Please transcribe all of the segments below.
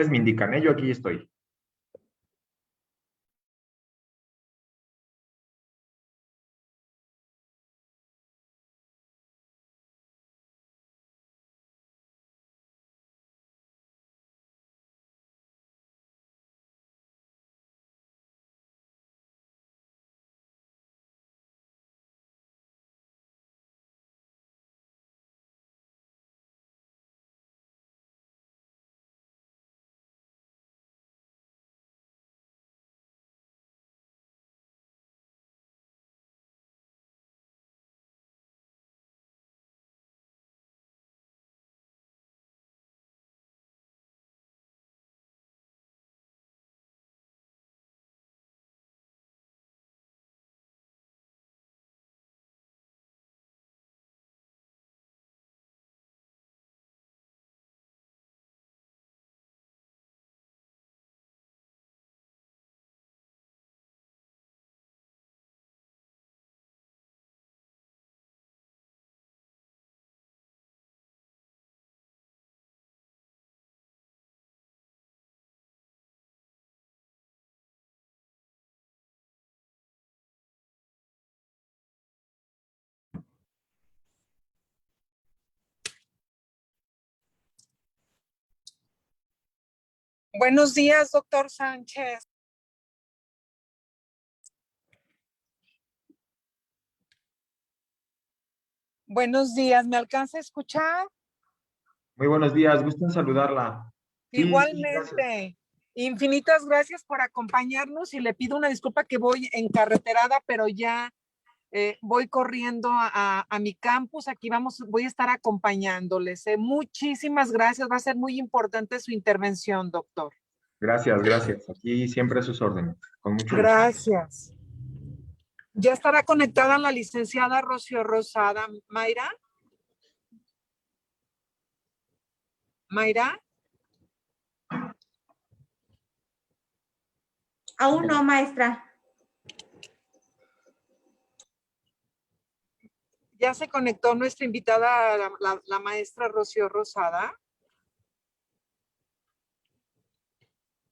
Ustedes me indican, ¿eh? Yo aquí estoy. Buenos días, doctor Sánchez. Buenos días, ¿me alcanza a escuchar? Muy buenos días, gusto en saludarla. Sí, Igualmente. gracias. Infinitas gracias por acompañarnos y le pido una disculpa que voy en carreterada, pero ya voy corriendo a mi campus. Aquí voy a estar acompañándoles. Muchísimas gracias. Va a ser muy importante su intervención, doctor. Gracias, gracias. Aquí siempre a sus órdenes, con mucho gusto. Gracias. Ya estará conectada la licenciada Rocío Rosada. ¿Mayra? ¿Mayra? Aún no, maestra. Ya se conectó nuestra invitada, la maestra Rocío Rosada.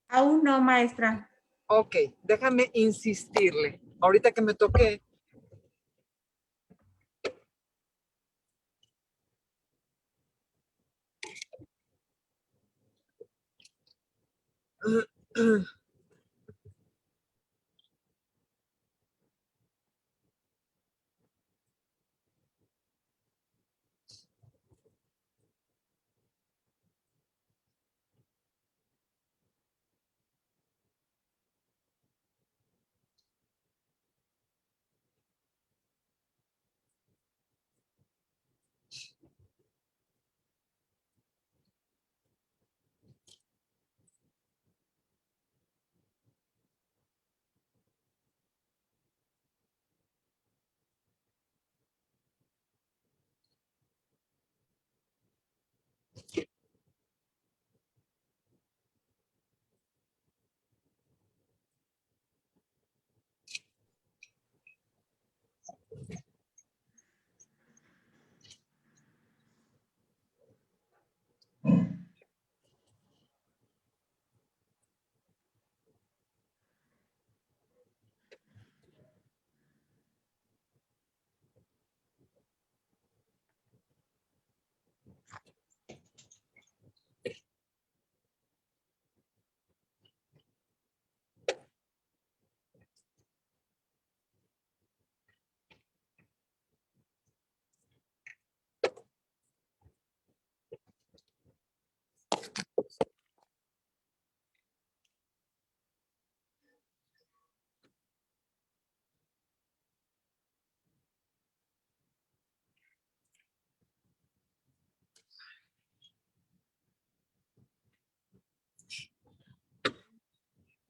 Aún no, maestra. Ok, déjame insistirle. Ahorita que me toque.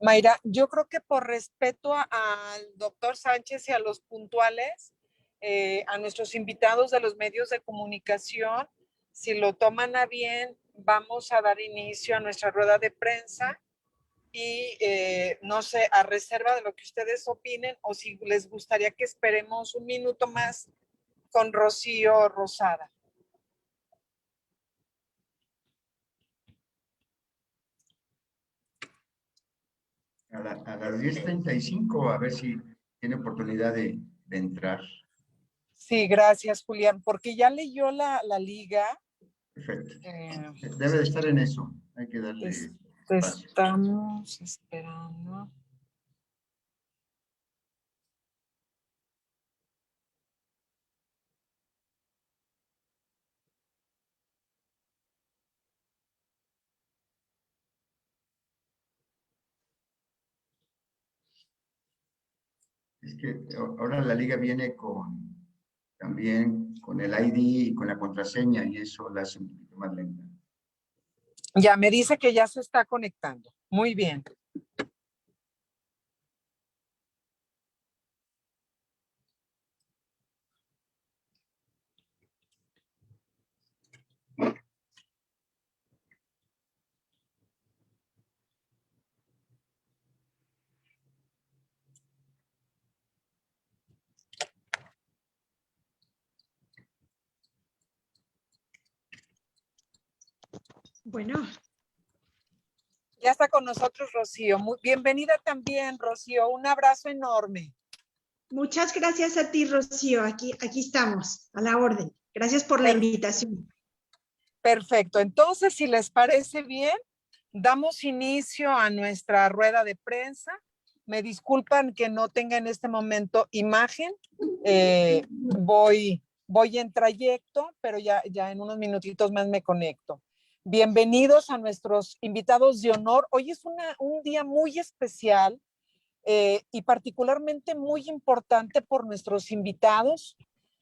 Mayra, yo creo que por respeto al doctor Sánchez y a los puntuales, a nuestros invitados de los medios de comunicación, si lo toman a bien, vamos a dar inicio a nuestra rueda de prensa y no sé, a reserva de lo que ustedes opinen o si les gustaría que esperemos un minuto más con Rocío Rosada. a las 10:35, a ver si tiene oportunidad de entrar. Sí, gracias, Julián, porque ya leyó la liga. Perfecto. Eh, Debe de estar en eso. Hay que darle espacio. Estamos esperando. Es que ahora la liga viene también con el ID y con la contraseña, y eso la hace un poquito más lenta. Ya me dice que ya se está conectando. Muy bien. Bueno, Ya está con nosotros Rocío. Bienvenida también, Rocío. Un abrazo enorme. muchas gracias a ti, Rocío. Aquí estamos, a la orden. Gracias por la invitación. Perfecto. Entonces, si les parece bien, damos inicio a nuestra rueda de prensa. Me disculpan que no tenga en este momento imagen. Voy en trayecto, pero ya en unos minutitos más me conecto. Bienvenidos a nuestros invitados de honor. Hoy es un día muy especial y particularmente muy importante por nuestros invitados,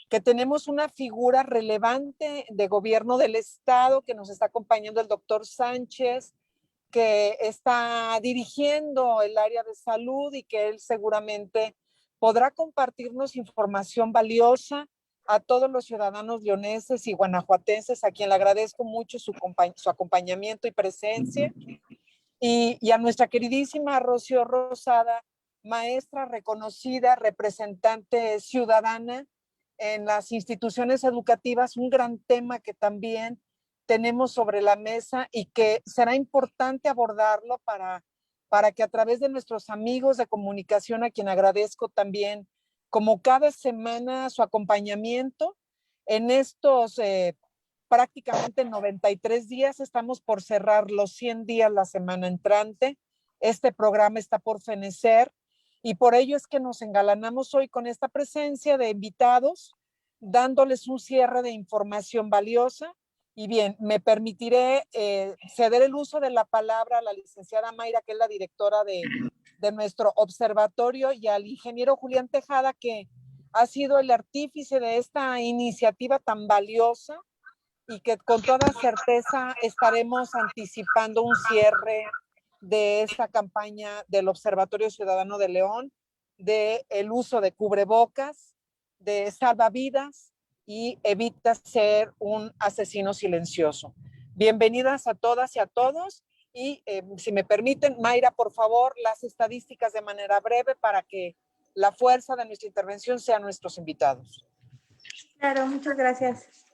que tenemos una figura relevante de gobierno del estado que nos está acompañando, el doctor Sánchez, que está dirigiendo el área de salud y que él seguramente podrá compartirnos información valiosa a todos los ciudadanos leoneses y guanajuatenses, a quien le agradezco mucho su acompañamiento y presencia, y a nuestra queridísima Rocío Rosada, maestra reconocida, representante ciudadana en las instituciones educativas, un gran tema que también tenemos sobre la mesa y que será importante abordarlo para que a través de nuestros amigos de comunicación, a quien agradezco también, como cada semana, su acompañamiento en estos prácticamente 93 días, estamos por cerrar los 100 días la semana entrante. Este programa está por fenecer y por ello es que nos engalanamos hoy con esta presencia de invitados, dándoles un cierre de información valiosa. Y bien, me permitiré ceder el uso de la palabra a la licenciada Mayra, que es la directora de nuestro observatorio, y al ingeniero Julián Tejada, que ha sido el artífice de esta iniciativa tan valiosa y que con toda certeza estaremos anticipando un cierre de esta campaña del Observatorio Ciudadano de León, de el uso de cubrebocas, de salvavidas y evita ser un asesino silencioso. Bienvenidas a todas y a todos. Y si me permiten, Mayra, por favor, las estadísticas de manera breve para que la fuerza de nuestra intervención sean nuestros invitados. Claro, muchas gracias.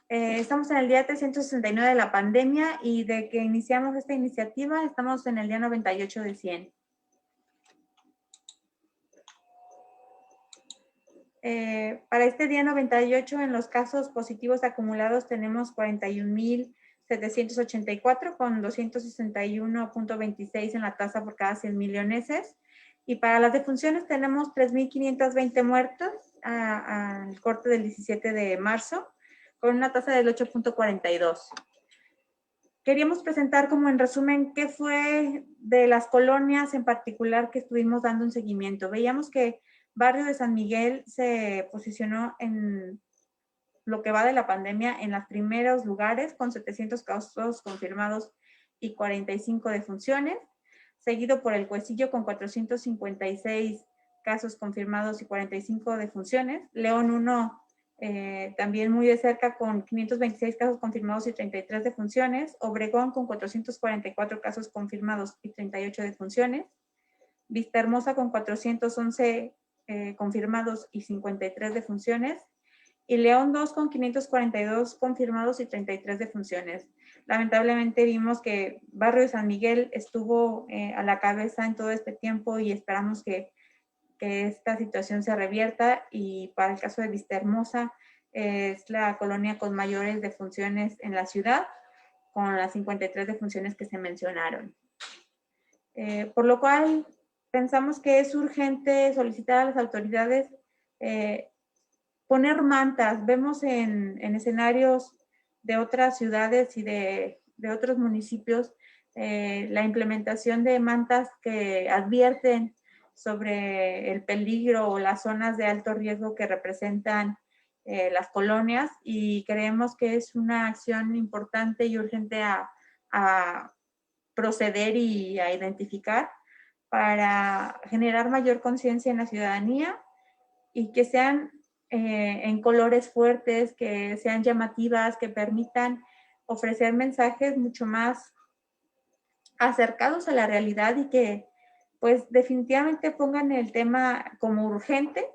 Estamos en el día 369 de la pandemia y de que iniciamos esta iniciativa estamos en el día 98 de 100. Para este día 98 en los casos positivos acumulados tenemos 41,784 con 261.26 en la tasa por cada 100,000 leoneses. Y para las defunciones tenemos 3,520 muertos al corte del 17 de marzo, con una tasa del 8.42. Queríamos presentar como en resumen qué fue de las colonias en particular que estuvimos dando un seguimiento. Veíamos que Barrio de San Miguel se posicionó en lo que va de la pandemia en los primeros lugares con 700 casos confirmados y 45 defunciones, seguido por el Cuecillo con 456 casos confirmados y 45 defunciones. León 1 también muy de cerca con 526 casos confirmados y 33 defunciones. Obregón con 444 casos confirmados y 38 defunciones. Vistahermosa con 411 confirmados y 53 defunciones. y León 2 con 542 confirmados y 33 defunciones. Lamentablemente vimos que Barrio de San Miguel estuvo a la cabeza en todo este tiempo y esperamos que esta situación se revierta, y para el caso de Vistahermosa es la colonia con mayores defunciones en la ciudad, con las 53 defunciones que se mencionaron. Por lo cual pensamos que es urgente solicitar a las autoridades poner mantas. Vemos en escenarios de otras ciudades y de otros municipios la implementación de mantas que advierten sobre el peligro o las zonas de alto riesgo que representan las colonias, y creemos que es una acción importante y urgente a proceder y a identificar para generar mayor conciencia en la ciudadanía, y que sean en colores fuertes, que sean llamativas, que permitan ofrecer mensajes mucho más acercados a la realidad, y que pues definitivamente pongan el tema como urgente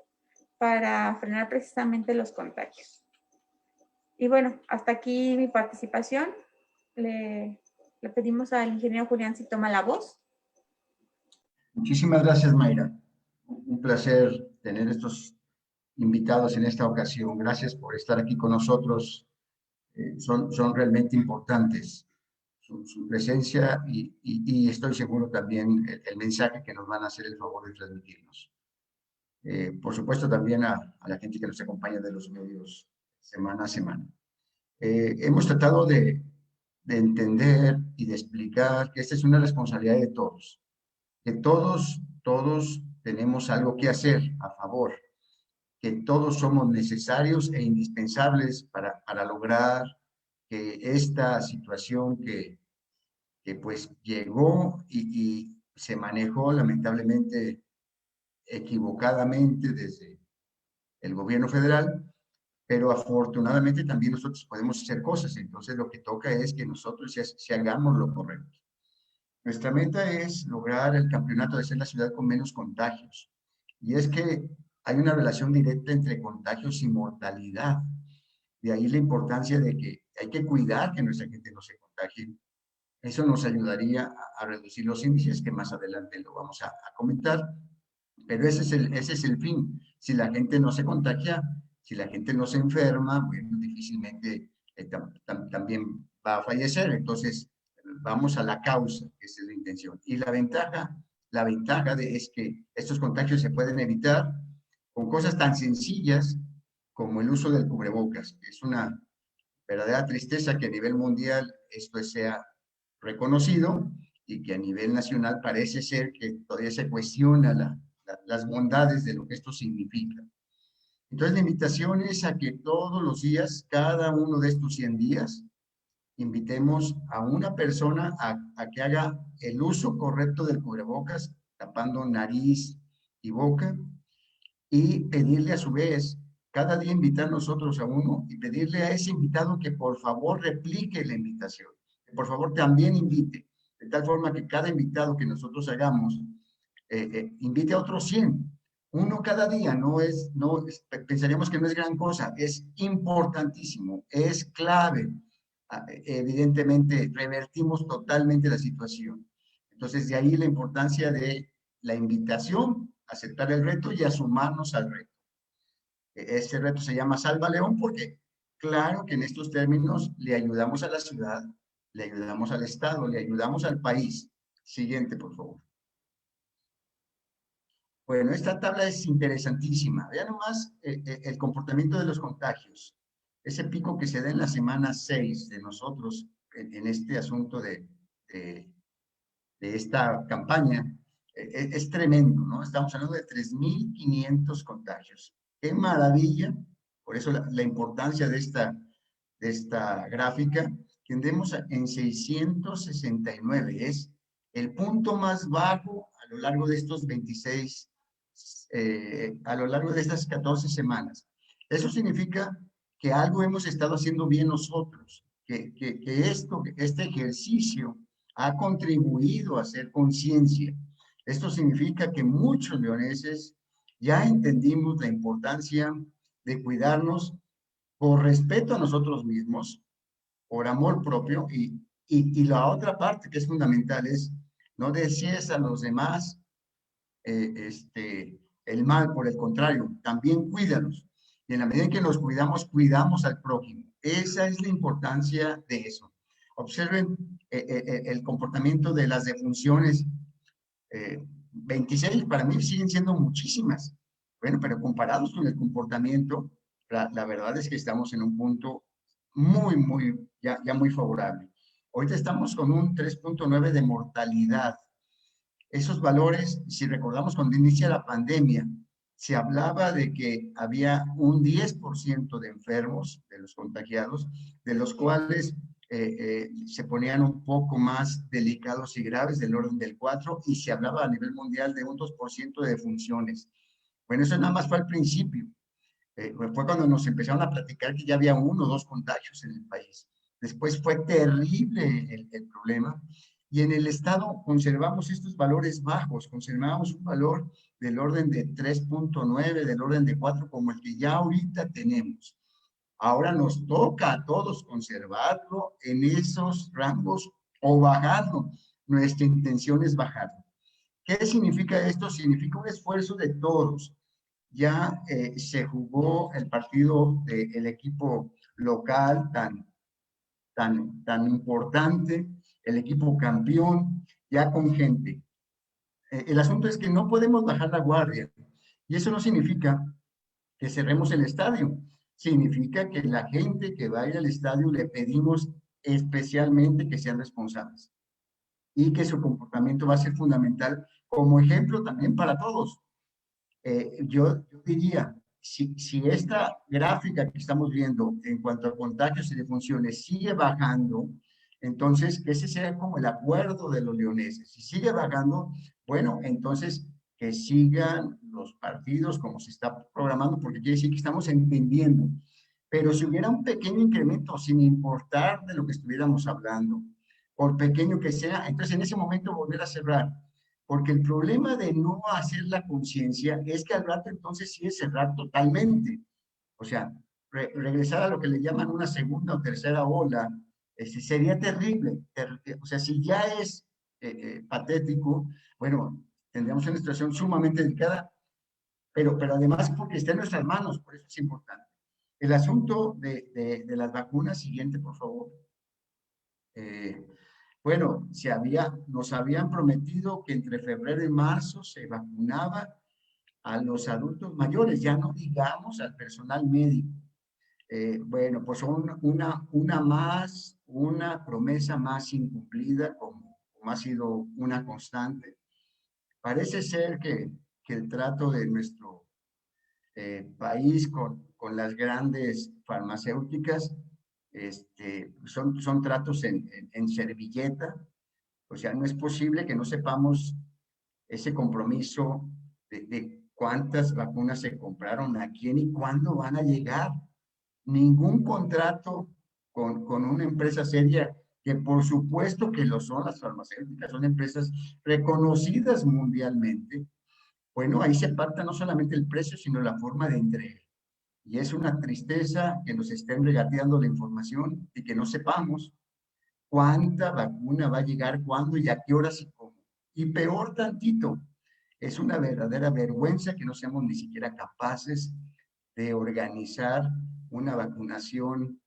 para frenar precisamente los contagios. Y bueno, hasta aquí mi participación. Le pedimos al ingeniero Julián si toma la voz. Muchísimas gracias, Mayra. Un placer tener estos invitados en esta ocasión. Gracias por estar aquí con nosotros. Son realmente importantes su presencia y estoy seguro también el mensaje que nos van a hacer el favor de transmitirnos. Por supuesto también a la gente que nos acompaña de los medios semana a semana. Hemos tratado de entender y de explicar que esta es una responsabilidad de todos, que todos tenemos algo que hacer a favor, que todos somos necesarios e indispensables para lograr que esta situación que pues llegó y se manejó lamentablemente equivocadamente desde el gobierno federal, pero afortunadamente también nosotros podemos hacer cosas. Entonces lo que toca es que nosotros si hagamos lo correcto. Nuestra meta es lograr el campeonato de ser la ciudad con menos contagios. Y es que hay una relación directa entre contagios y mortalidad. De ahí la importancia de que hay que cuidar que nuestra gente no se contagie. Eso nos ayudaría a reducir los índices, que más adelante lo vamos a comentar. Pero ese es el fin. Si la gente no se contagia, si la gente no se enferma, bueno, difícilmente también va a fallecer. Entonces, vamos a la causa, que es la intención. Y la ventaja es que estos contagios se pueden evitar con cosas tan sencillas como el uso del cubrebocas. Es una verdadera tristeza que a nivel mundial esto sea reconocido y que a nivel nacional parece ser que todavía se cuestiona las bondades de lo que esto significa. Entonces la invitación es a que todos los días, cada uno de estos 100 días, invitemos a una persona a que haga el uso correcto del cubrebocas, tapando nariz y boca, y pedirle a su vez, cada día invitar nosotros a uno y pedirle a ese invitado que por favor replique la invitación, que por favor también invite, de tal forma que cada invitado que nosotros hagamos invite a otros 100. Uno cada día pensaríamos que no es gran cosa, es importantísimo, es clave. Evidentemente, revertimos totalmente la situación. Entonces, de ahí la importancia de la invitación, aceptar el reto y sumarnos al reto. Este reto se llama Salva León porque, claro que en estos términos le ayudamos a la ciudad, le ayudamos al Estado, le ayudamos al país. Siguiente, por favor. Bueno, esta tabla es interesantísima. Vean nomás el comportamiento de los contagios. Ese pico que se da en la semana 6 de nosotros en este asunto de esta campaña es tremendo, ¿no? Estamos hablando de 3.500 contagios. ¡Qué maravilla! Por eso la importancia de esta gráfica. Tendemos en 669. Es el punto más bajo a lo largo de estos 26 a lo largo de estas 14 semanas. Eso significa que algo hemos estado haciendo bien nosotros, que este ejercicio ha contribuido a hacer conciencia. Esto significa que muchos leoneses ya entendimos la importancia de cuidarnos por respeto a nosotros mismos, por amor propio, y la otra parte que es fundamental es no desees a los demás el mal, por el contrario, también cuídalos. Y en la medida en que nos cuidamos, cuidamos al prójimo. Esa es la importancia de eso. Observen el comportamiento de las defunciones. 26 para mí siguen siendo muchísimas. Bueno, pero comparados con el comportamiento, la verdad es que estamos en un punto ya muy favorable. Ahorita estamos con un 3.9 de mortalidad. Esos valores, si recordamos cuando inicia la pandemia, se hablaba de que había un 10% de enfermos, de los contagiados, de los cuales se ponían un poco más delicados y graves, del orden del 4%, y se hablaba a nivel mundial de un 2% de defunciones. Bueno, eso nada más fue al principio. Fue cuando nos empezaron a platicar que ya había 1 o 2 contagios en el país. Después fue terrible el problema. Y en el estado conservamos estos valores bajos, conservamos un valor del orden de 3.9, del orden de 4, como el que ya ahorita tenemos. Ahora nos toca a todos conservarlo en esos rangos o bajarlo. Nuestra intención es bajarlo. ¿Qué significa esto? Significa un esfuerzo de todos. Ya se jugó el partido del equipo local tan importante, el equipo campeón, ya con gente. El asunto es que no podemos bajar la guardia. Y eso no significa que cerremos el estadio. Significa que la gente que va a ir al estadio le pedimos especialmente que sean responsables y que su comportamiento va a ser fundamental como ejemplo también para todos. Yo diría, si esta gráfica que estamos viendo en cuanto a contagios y defunciones sigue bajando, entonces ese será como el acuerdo de los leoneses. Si sigue bajando, bueno, entonces que sigan los partidos como se está programando, porque quiere decir que estamos entendiendo. Pero si hubiera un pequeño incremento, sin importar de lo que estuviéramos hablando, por pequeño que sea, entonces en ese momento volver a cerrar. Porque el problema de no hacer la conciencia es que al rato entonces sí es cerrar totalmente. O sea, regresar a lo que le llaman una segunda o tercera ola, sería terrible. O sea, si ya es patético, bueno, tendríamos una situación sumamente delicada, pero además porque está en nuestras manos, por eso es importante. El asunto de las vacunas, siguiente, por favor. Bueno, nos habían prometido que entre febrero y marzo se vacunaba a los adultos mayores, ya no digamos al personal médico. Bueno, pues una promesa más incumplida, como ha sido una constante. Parece ser que el trato de nuestro país con las grandes farmacéuticas son tratos en servilleta. O sea, no es posible que no sepamos ese compromiso de cuántas vacunas se compraron, a quién y cuándo van a llegar. Ningún contrato con una empresa seria, que por supuesto que lo son las farmacéuticas, son empresas reconocidas mundialmente. Bueno, ahí se pacta no solamente el precio, sino la forma de entrega. Y es una tristeza que nos estén regateando la información y que no sepamos cuánta vacuna va a llegar, cuándo y a qué horas y cómo. Y peor tantito, es una verdadera vergüenza que no seamos ni siquiera capaces de organizar una vacunación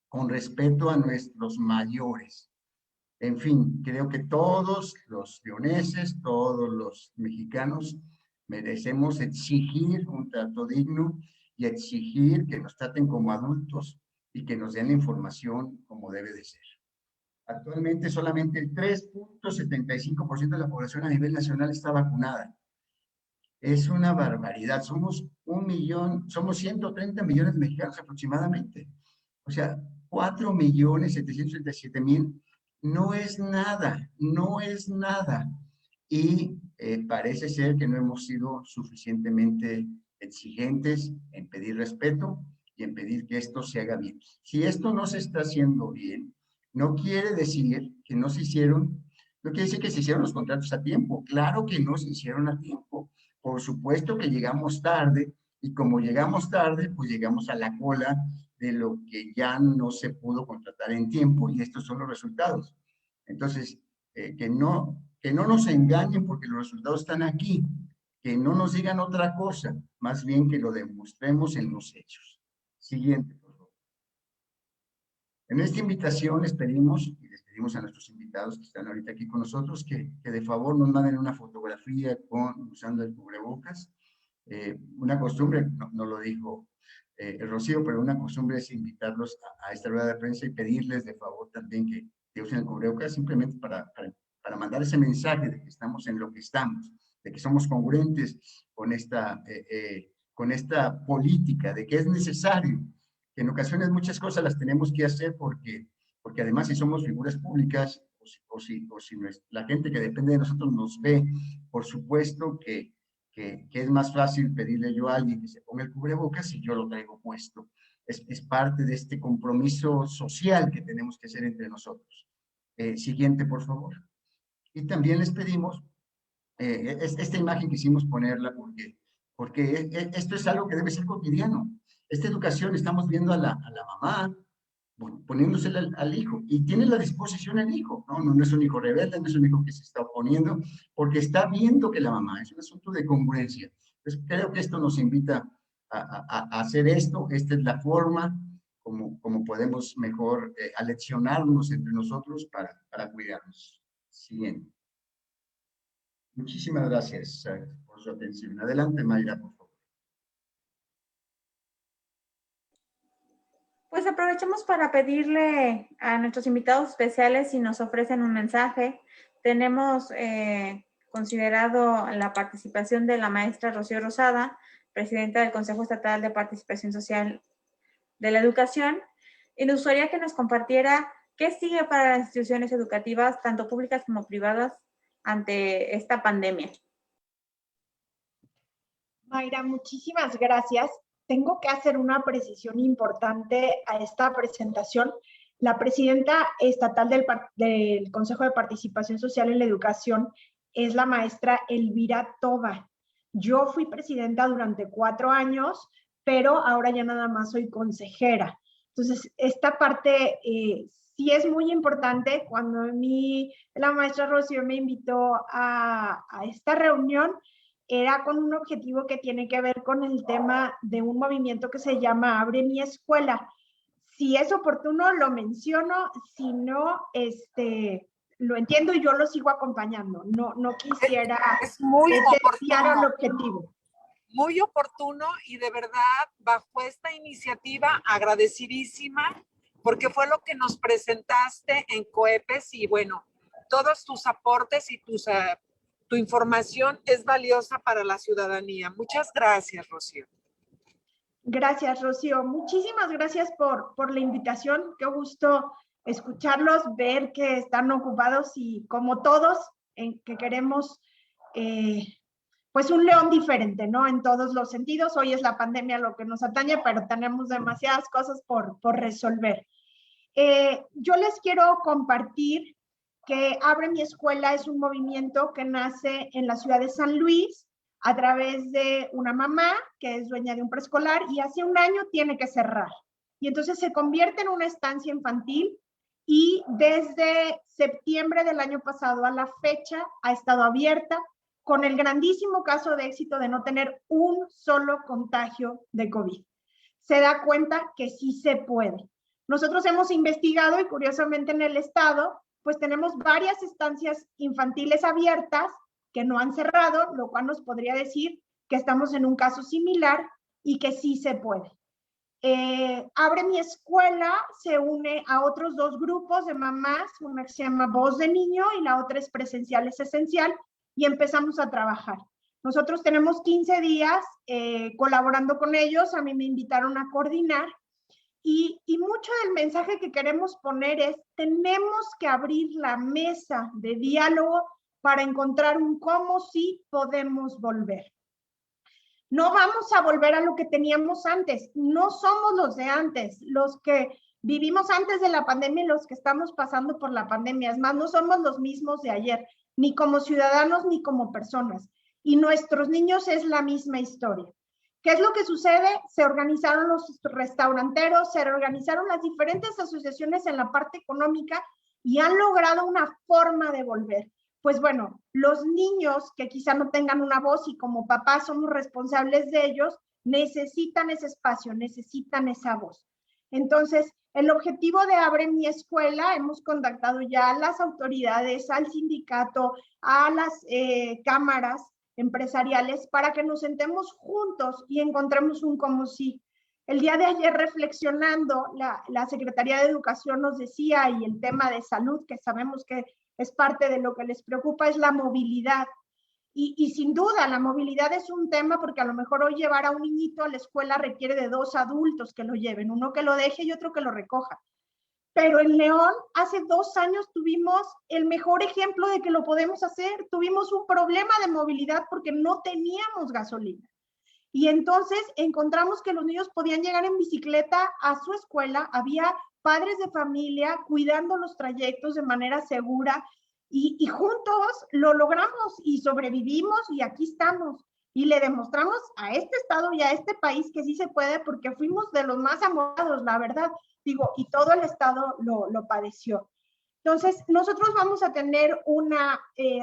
con respeto a nuestros mayores. En fin, creo que todos los leoneses, todos los mexicanos, merecemos exigir un trato digno y exigir que nos traten como adultos y que nos den la información como debe de ser. Actualmente solamente el 3.75% de la población a nivel nacional está vacunada. Es una barbaridad. Somos 130 millones de mexicanos aproximadamente. O sea, 4.737.000 no es nada, no es nada. Y parece ser que no hemos sido suficientemente exigentes en pedir respeto y en pedir que esto se haga bien. Si esto no se está haciendo bien, no quiere decir que no se hicieron, no quiere decir que se hicieron los contratos a tiempo. Claro que no se hicieron a tiempo. Por supuesto que llegamos tarde, y como llegamos tarde, pues llegamos a la cola de lo que ya no se pudo contratar en tiempo, y estos son los resultados. Entonces, que no nos engañen porque los resultados están aquí, que no nos digan otra cosa, más bien que lo demostremos en los hechos. Siguiente, por favor. En esta invitación les pedimos a nuestros invitados que están ahorita aquí con nosotros que de favor nos manden una fotografía usando el cubrebocas. Una costumbre, no lo dijo Rocío, pero una costumbre es invitarlos a esta rueda de prensa y pedirles de favor también que usen el cubrebocas simplemente para mandar ese mensaje de que estamos en lo que estamos, de que somos congruentes con esta política, de que es necesario, que en ocasiones muchas cosas las tenemos que hacer porque además si somos figuras públicas o si la gente que depende de nosotros nos ve, por supuesto que es más fácil pedirle yo a alguien que se ponga el cubrebocas si yo lo traigo puesto. Es parte de este compromiso social que tenemos que hacer entre nosotros. Siguiente, por favor. Y también les pedimos, esta imagen quisimos ponerla porque esto es algo que debe ser cotidiano. Esta educación, estamos viendo a la mamá poniéndosela al hijo, y tiene la disposición el hijo, no es un hijo rebelde, no es un hijo que se está oponiendo, porque está viendo que la mamá, es un asunto de congruencia. Entonces creo que esto nos invita a hacer esto. Esta es la forma como podemos mejor aleccionarnos entre nosotros para cuidarnos. Siguiente. Muchísimas gracias por su atención. Adelante, Mayra, por favor. Pues aprovechamos para pedirle a nuestros invitados especiales si nos ofrecen un mensaje. Tenemos considerado la participación de la maestra Rocío Rosada, presidenta del Consejo Estatal de Participación Social de la Educación, y nos gustaría que nos compartiera qué sigue para las instituciones educativas, tanto públicas como privadas, ante esta pandemia. Mayra, muchísimas gracias. Tengo que hacer una precisión importante a esta presentación. La presidenta estatal del Consejo de Participación Social en la Educación es la maestra Elvira Toba. Yo fui presidenta durante 4 años, pero ahora ya nada más soy consejera. Entonces, esta parte sí es muy importante. Cuando la maestra Rocío me invitó a esta reunión, era con un objetivo que tiene que ver con el tema de un movimiento que se llama Abre mi Escuela. Si es oportuno, lo menciono, si no, lo entiendo y yo lo sigo acompañando. No quisiera desviar el objetivo. Muy oportuno, y de verdad, bajo esta iniciativa, agradecidísima, porque fue lo que nos presentaste en COEPES, y bueno, todos tus aportes y tu información es valiosa para la ciudadanía. Muchas gracias, Rocío. Gracias, Rocío. Muchísimas gracias por la invitación. Qué gusto escucharlos, ver que están ocupados y como todos, que queremos pues un león diferente, ¿no? En todos los sentidos. Hoy es la pandemia lo que nos atañe, pero tenemos demasiadas cosas por resolver. Yo les quiero compartir que Abre mi Escuela es un movimiento que nace en la ciudad de San Luis a través de una mamá que es dueña de un preescolar y hace un año tiene que cerrar. Y entonces se convierte en una estancia infantil y desde septiembre del año pasado a la fecha ha estado abierta con el grandísimo caso de éxito de no tener un solo contagio de COVID. Se da cuenta que sí se puede. Nosotros hemos investigado y curiosamente en el estado pues tenemos varias estancias infantiles abiertas que no han cerrado, lo cual nos podría decir que estamos en un caso similar y que sí se puede. Abre mi Escuela se une a otros 2 grupos de mamás, una que se llama Voz de Niño y la otra es Presencial es Esencial, y empezamos a trabajar. Nosotros tenemos 15 días colaborando con ellos, a mí me invitaron a coordinar. Y mucho del mensaje que queremos poner es, tenemos que abrir la mesa de diálogo para encontrar un cómo sí podemos volver. No vamos a volver a lo que teníamos antes, no somos los de antes, los que vivimos antes de la pandemia y los que estamos pasando por la pandemia. Es más, no somos los mismos de ayer, ni como ciudadanos ni como personas. Y nuestros niños es la misma historia. ¿Qué es lo que sucede? Se organizaron los restauranteros, se organizaron las diferentes asociaciones en la parte económica y han logrado una forma de volver. Pues bueno, los niños que quizá no tengan una voz y como papás somos responsables de ellos, necesitan ese espacio, necesitan esa voz. Entonces, el objetivo de Abre mi Escuela, hemos contactado ya a las autoridades, al sindicato, a las cámaras empresariales para que nos sentemos juntos y encontremos un como sí. El día de ayer reflexionando, la Secretaría de Educación nos decía, y el tema de salud, que sabemos que es parte de lo que les preocupa, es la movilidad. Y sin duda, la movilidad es un tema porque a lo mejor hoy llevar a un niñito a la escuela requiere de 2 adultos que lo lleven, uno que lo deje y otro que lo recoja. Pero en León, hace 2 años tuvimos el mejor ejemplo de que lo podemos hacer. Tuvimos un problema de movilidad porque no teníamos gasolina. Y entonces encontramos que los niños podían llegar en bicicleta a su escuela, había padres de familia cuidando los trayectos de manera segura y juntos lo logramos y sobrevivimos y aquí estamos. Y le demostramos a este estado y a este país que sí se puede porque fuimos de los más amados, la verdad. Digo, y todo el estado lo padeció. Entonces, nosotros vamos a tener una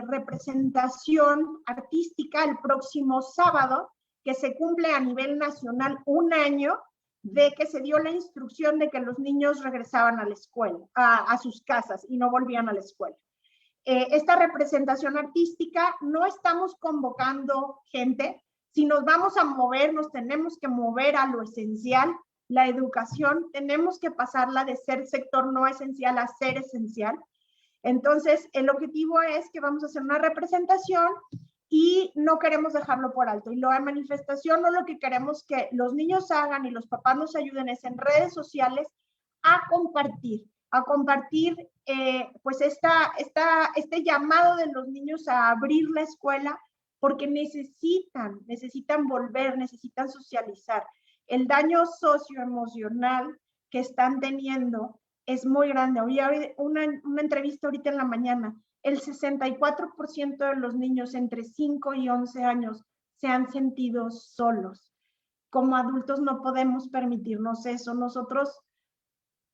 representación artística el próximo sábado, que se cumple a nivel nacional 1 año de que se dio la instrucción de que los niños regresaban a la escuela, a sus casas y no volvían a la escuela. Esta representación artística no estamos convocando gente. Si nos vamos a mover, nos tenemos que mover a lo esencial. La educación tenemos que pasarla de ser sector no esencial a ser esencial. Entonces, el objetivo es que vamos a hacer una representación y no queremos dejarlo por alto. Y la manifestación, no lo que queremos que los niños hagan y los papás nos ayuden es en redes sociales a compartir pues este llamado de los niños a abrir la escuela porque necesitan volver, necesitan socializar. El daño socioemocional que están teniendo es muy grande. Había una entrevista ahorita en la mañana. El 64% de los niños entre 5 y 11 años se han sentido solos. Como adultos no podemos permitirnos eso. Nosotros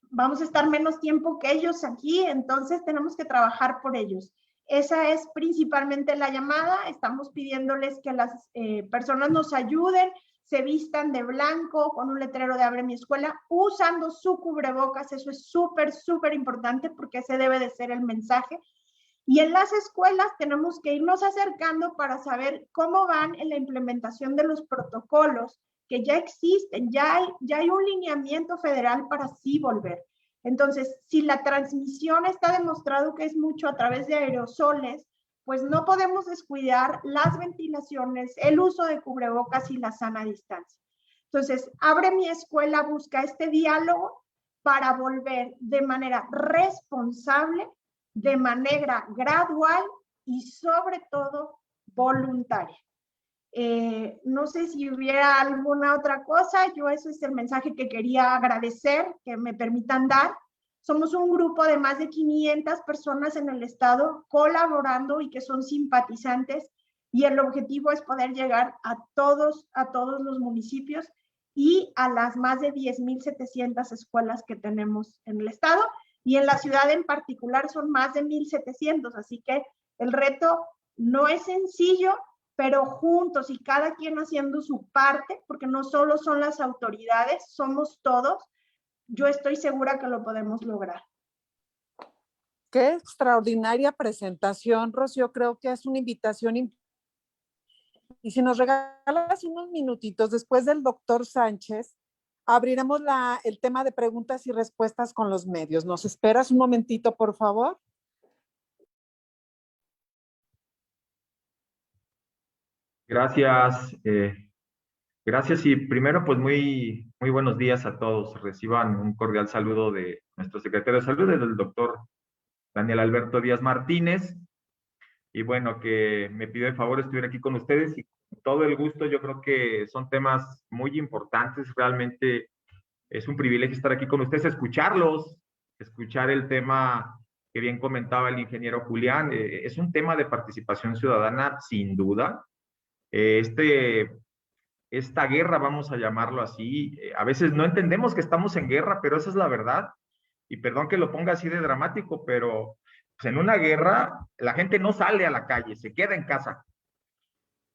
vamos a estar menos tiempo que ellos aquí, entonces tenemos que trabajar por ellos. Esa es principalmente la llamada. Estamos pidiéndoles que las personas nos ayuden, se vistan de blanco con un letrero de Abre mi Escuela, usando su cubrebocas. Eso es súper, súper importante porque ese debe de ser el mensaje. Y en las escuelas tenemos que irnos acercando para saber cómo van en la implementación de los protocolos que ya existen, ya hay un lineamiento federal para sí volver. Entonces, si la transmisión está demostrado que es mucho a través de aerosoles, pues no podemos descuidar las ventilaciones, el uso de cubrebocas y la sana distancia. Entonces, Abre mi Escuela busca este diálogo para volver de manera responsable, de manera gradual y sobre todo voluntaria. No sé si hubiera alguna otra cosa. Yo ese es el mensaje que quería agradecer, que me permitan dar. Somos un grupo de más de 500 personas en el estado colaborando y que son simpatizantes y el objetivo es poder llegar a todos los municipios y a las más de 10,700 escuelas que tenemos en el estado y en la ciudad en particular son más de 1,700, así que el reto no es sencillo, pero juntos y cada quien haciendo su parte, porque no solo son las autoridades, somos todos, yo estoy segura que lo podemos lograr. Qué extraordinaria presentación, Rocío. Creo que es una invitación. Y si nos regalas unos minutitos después del doctor Sánchez, abriremos el tema de preguntas y respuestas con los medios. ¿Nos esperas un momentito, por favor? Gracias. Gracias y primero pues muy buenos días a todos. Reciban un cordial saludo de nuestro secretario de Salud, el doctor Daniel Alberto Díaz Martínez. Y bueno, que me pidió el favor de estar aquí con ustedes y con todo el gusto. Yo creo que son temas muy importantes. Realmente es un privilegio estar aquí con ustedes, escucharlos, escuchar el tema que bien comentaba el ingeniero Julián. Es un tema de participación ciudadana, sin duda. Este esta guerra, vamos a llamarlo así. A veces no entendemos que estamos en guerra, pero esa es la verdad. Y perdón que lo ponga así de dramático, pero pues, en una guerra la gente no sale a la calle, se queda en casa.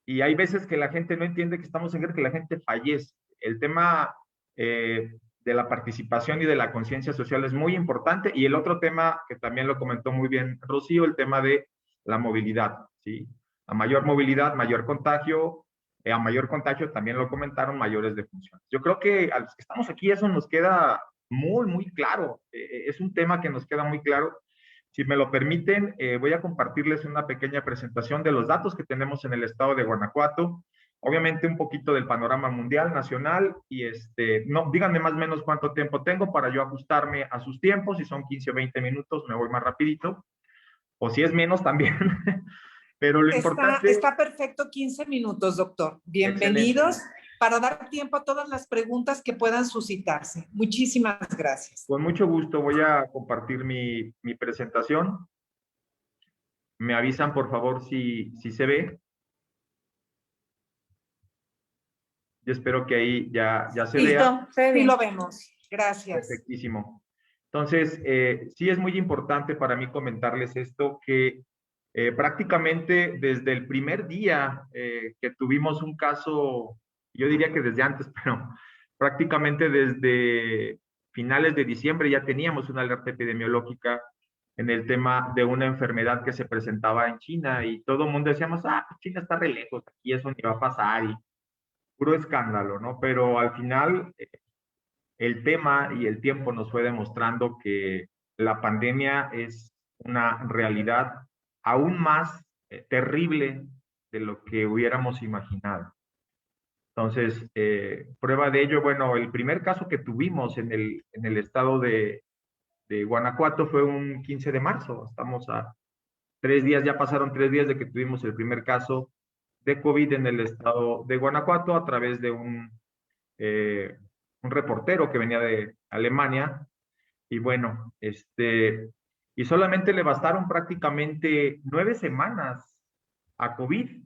Y hay veces que la gente no entiende que estamos en guerra, que la gente fallece. El tema de la participación y de la conciencia social es muy importante. Y el otro tema, que también lo comentó muy bien Rocío, el tema de la movilidad, ¿sí? A mayor movilidad, mayor contagio. A mayor contagio, también lo comentaron, mayores defunciones. Yo creo que a los que estamos aquí eso nos queda muy, muy claro. Es un tema que nos queda muy claro. Si me lo permiten, voy a compartirles una pequeña presentación de los datos que tenemos en el estado de Guanajuato. Obviamente un poquito del panorama mundial, nacional, y no, díganme más o menos cuánto tiempo tengo para yo ajustarme a sus tiempos. Si son 15 o 20 minutos, me voy más rapidito. O si es menos también. Pero lo importante... Está perfecto, 15 minutos, doctor. Bienvenidos. Excelente. Para dar tiempo a todas las preguntas que puedan suscitarse. Muchísimas gracias. Con mucho gusto voy a compartir mi presentación. Me avisan, por favor, si se ve. Yo espero que ahí ya se vea. Sí, lo vemos. Gracias. Perfectísimo. Entonces, sí es muy importante para mí comentarles esto, que prácticamente desde el primer día que tuvimos un caso, yo diría que desde antes, pero prácticamente desde finales de diciembre ya teníamos una alerta epidemiológica en el tema de una enfermedad que se presentaba en China y todo el mundo decíamos, pues China está re lejos, aquí eso ni va a pasar y puro escándalo, ¿no? Pero al final el tema y el tiempo nos fue demostrando que la pandemia es una realidad aún más terrible de lo que hubiéramos imaginado. Entonces, prueba de ello, bueno, el primer caso que tuvimos en el estado de Guanajuato fue un 15 de marzo. Estamos a 3 días, ya pasaron 3 días de que tuvimos el primer caso de COVID en el estado de Guanajuato a través de un reportero que venía de Alemania. Y bueno, y solamente le bastaron prácticamente 9 semanas a COVID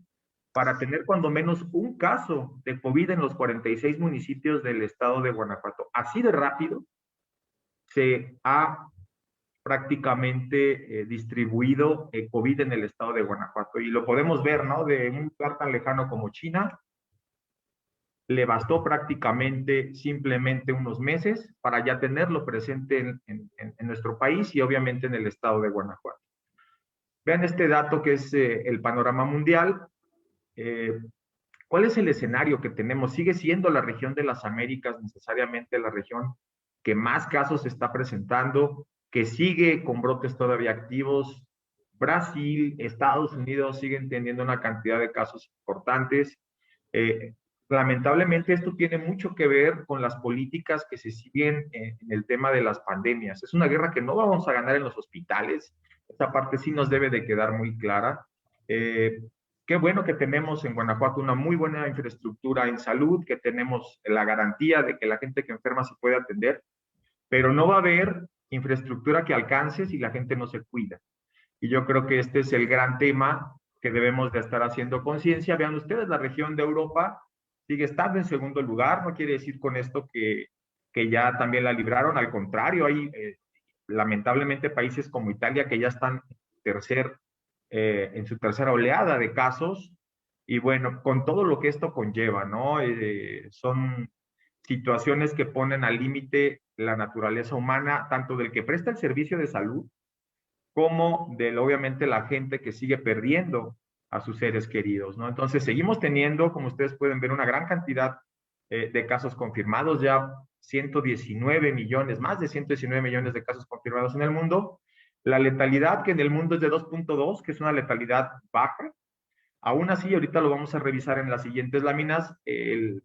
para tener cuando menos un caso de COVID en los 46 municipios del estado de Guanajuato. Así de rápido se ha prácticamente distribuido COVID en el estado de Guanajuato. Y lo podemos ver, ¿no? De un lugar tan lejano como China, le bastó prácticamente simplemente unos meses para ya tenerlo presente en nuestro país y obviamente en el estado de Guanajuato. Vean este dato que es el panorama mundial. ¿Cuál es el escenario que tenemos? Sigue siendo la región de las Américas necesariamente la región que más casos está presentando, que sigue con brotes todavía activos. Brasil, Estados Unidos siguen teniendo una cantidad de casos importantes. Lamentablemente esto tiene mucho que ver con las políticas que se siguen en el tema de las pandemias. Es una guerra que no vamos a ganar en los hospitales. Esta parte sí nos debe de quedar muy clara. Qué bueno que tenemos en Guanajuato una muy buena infraestructura en salud, que tenemos la garantía de que la gente que enferma se puede atender, pero no va a haber infraestructura que alcance si la gente no se cuida. Y yo creo que este es el gran tema que debemos de estar haciendo conciencia. Vean ustedes, la región de Europa sigue estando en segundo lugar, no quiere decir con esto que ya también la libraron, al contrario, hay lamentablemente países como Italia que ya están en su tercera oleada de casos, y bueno, con todo lo que esto conlleva, ¿no? Son situaciones que ponen al límite la naturaleza humana, tanto del que presta el servicio de salud, como de, obviamente, la gente que sigue perdiendo a sus seres queridos, ¿no? Entonces, seguimos teniendo, como ustedes pueden ver, una gran cantidad de casos confirmados, ya 119 millones, más de 119 millones de casos confirmados en el mundo. La letalidad que en el mundo es de 2.2, que es una letalidad baja. Aún así, ahorita lo vamos a revisar en las siguientes láminas, el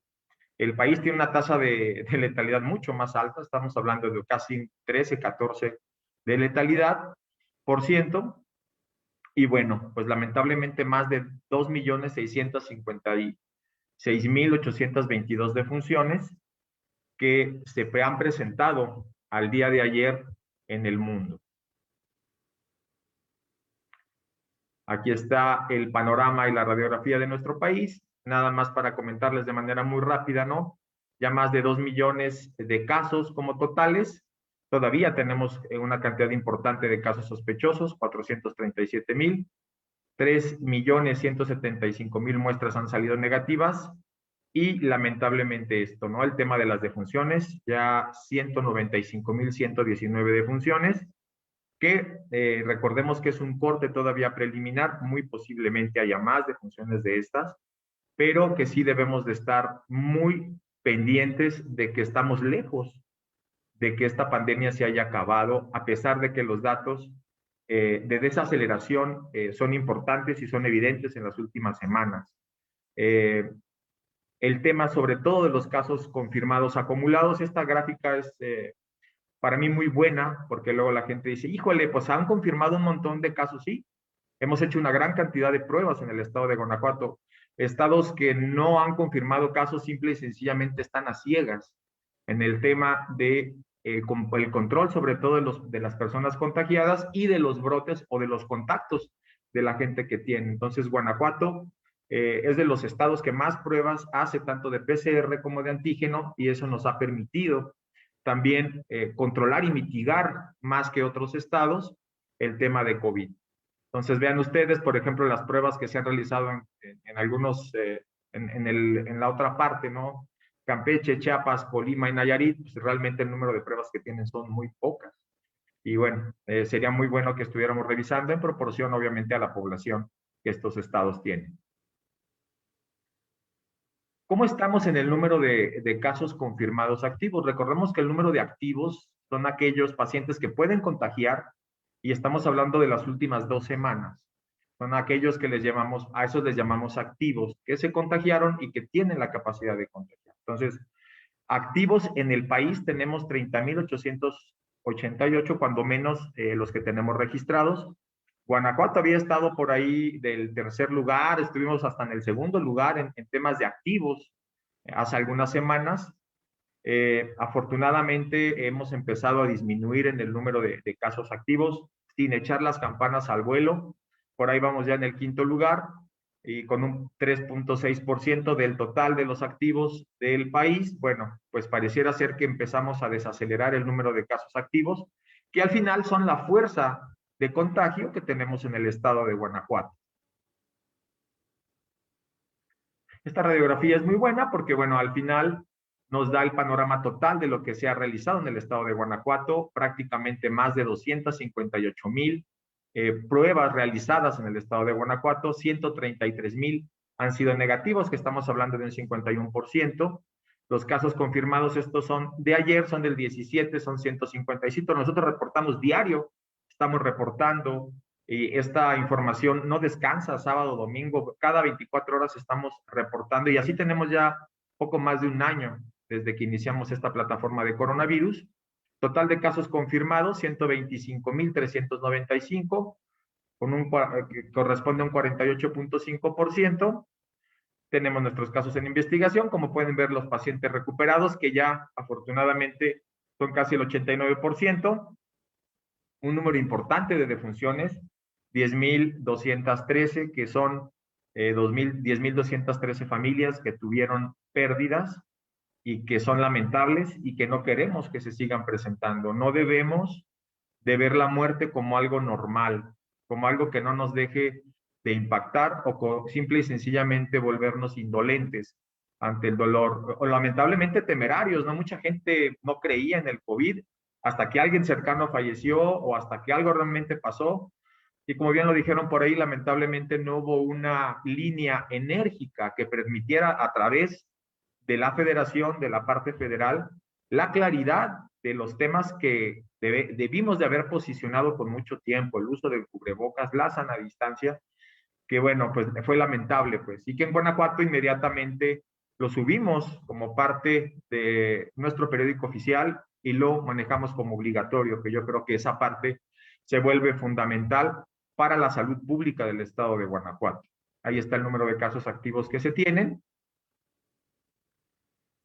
país tiene una tasa de letalidad mucho más alta, estamos hablando de casi 13, 14 de letalidad por ciento, y bueno, pues lamentablemente más de 2.656.822 defunciones que se han presentado al día de ayer en el mundo. Aquí está el panorama y la radiografía de nuestro país. nada más para comentarles de manera muy rápida, ¿no? Ya más de 2 millones de casos como totales. Todavía tenemos una cantidad importante de casos sospechosos, 437,000. 3,175,000 muestras han salido negativas. Y lamentablemente esto, ¿no? El tema de las defunciones, ya 195,119 defunciones, que recordemos que es un corte todavía preliminar, muy posiblemente haya más defunciones de estas, pero que sí debemos de estar muy pendientes de que estamos lejos de que esta pandemia se haya acabado, a pesar de que los datos de desaceleración son importantes y son evidentes en las últimas semanas. El tema sobre todo de los casos confirmados acumulados, esta gráfica es para mí muy buena, porque luego la gente dice, híjole, pues han confirmado un montón de casos, sí. Hemos hecho una gran cantidad de pruebas en el estado de Guanajuato. Estados que no han confirmado casos simple y sencillamente están a ciegas en el tema de el control sobre todo de las personas contagiadas y de los brotes o de los contactos de la gente que tiene. Entonces, Guanajuato es de los estados que más pruebas hace, tanto de PCR como de antígeno, y eso nos ha permitido también controlar y mitigar más que otros estados el tema de COVID. Entonces, vean ustedes, por ejemplo, las pruebas que se han realizado en algunos, en la otra parte, ¿no? Campeche, Chiapas, Colima y Nayarit, pues realmente el número de pruebas que tienen son muy pocas. Y bueno, sería muy bueno que estuviéramos revisando en proporción, obviamente, a la población que estos estados tienen. ¿Cómo estamos en el número de casos confirmados activos? Recordemos que el número de activos son aquellos pacientes que pueden contagiar, y estamos hablando de las últimas 2 semanas. Son aquellos que a esos les llamamos activos, que se contagiaron y que tienen la capacidad de contagiar. Entonces, activos en el país tenemos 30,888, cuando menos los que tenemos registrados. Guanajuato había estado por ahí del tercer lugar, estuvimos hasta en el segundo lugar en temas de activos hace algunas semanas. Afortunadamente hemos empezado a disminuir en el número de casos activos sin echar las campanas al vuelo. Por ahí vamos ya en el 5º lugar y con un 3,6% del total de los activos del país. Bueno, pues pareciera ser que empezamos a desacelerar el número de casos activos, que al final son la fuerza de contagio que tenemos en el estado de Guanajuato. Esta radiografía es muy buena porque, bueno, al final nos da el panorama total de lo que se ha realizado en el estado de Guanajuato, prácticamente más de 258,000 pruebas realizadas en el estado de Guanajuato, 133,000 han sido negativos, que estamos hablando de un 51%. Los casos confirmados, estos son de ayer, son del 17, son 155. Nosotros reportamos diario, estamos reportando, y esta información no descansa, sábado, domingo, cada 24 horas estamos reportando, y así tenemos ya poco más de un año desde que iniciamos esta plataforma de coronavirus. Total de casos confirmados, 125,395, que corresponde a un 48,5%. Tenemos nuestros casos en investigación, como pueden ver los pacientes recuperados, que ya afortunadamente son casi el 89%. Un número importante de defunciones, 10,213, que son 10,213 familias que tuvieron pérdidas y que son lamentables y que no queremos que se sigan presentando. No debemos de ver la muerte como algo normal, como algo que no nos deje de impactar o simple y sencillamente volvernos indolentes ante el dolor, o lamentablemente temerarios, ¿no? Mucha gente no creía en el COVID hasta que alguien cercano falleció o hasta que algo realmente pasó. Y como bien lo dijeron por ahí, lamentablemente no hubo una línea enérgica que permitiera a través de la federación, de la parte federal, la claridad de los temas que debimos de haber posicionado con mucho tiempo, el uso del cubrebocas, la sana distancia, que bueno, pues fue lamentable, pues, y que en Guanajuato inmediatamente lo subimos como parte de nuestro periódico oficial y lo manejamos como obligatorio, que yo creo que esa parte se vuelve fundamental para la salud pública del estado de Guanajuato. Ahí está el número de casos activos que se tienen.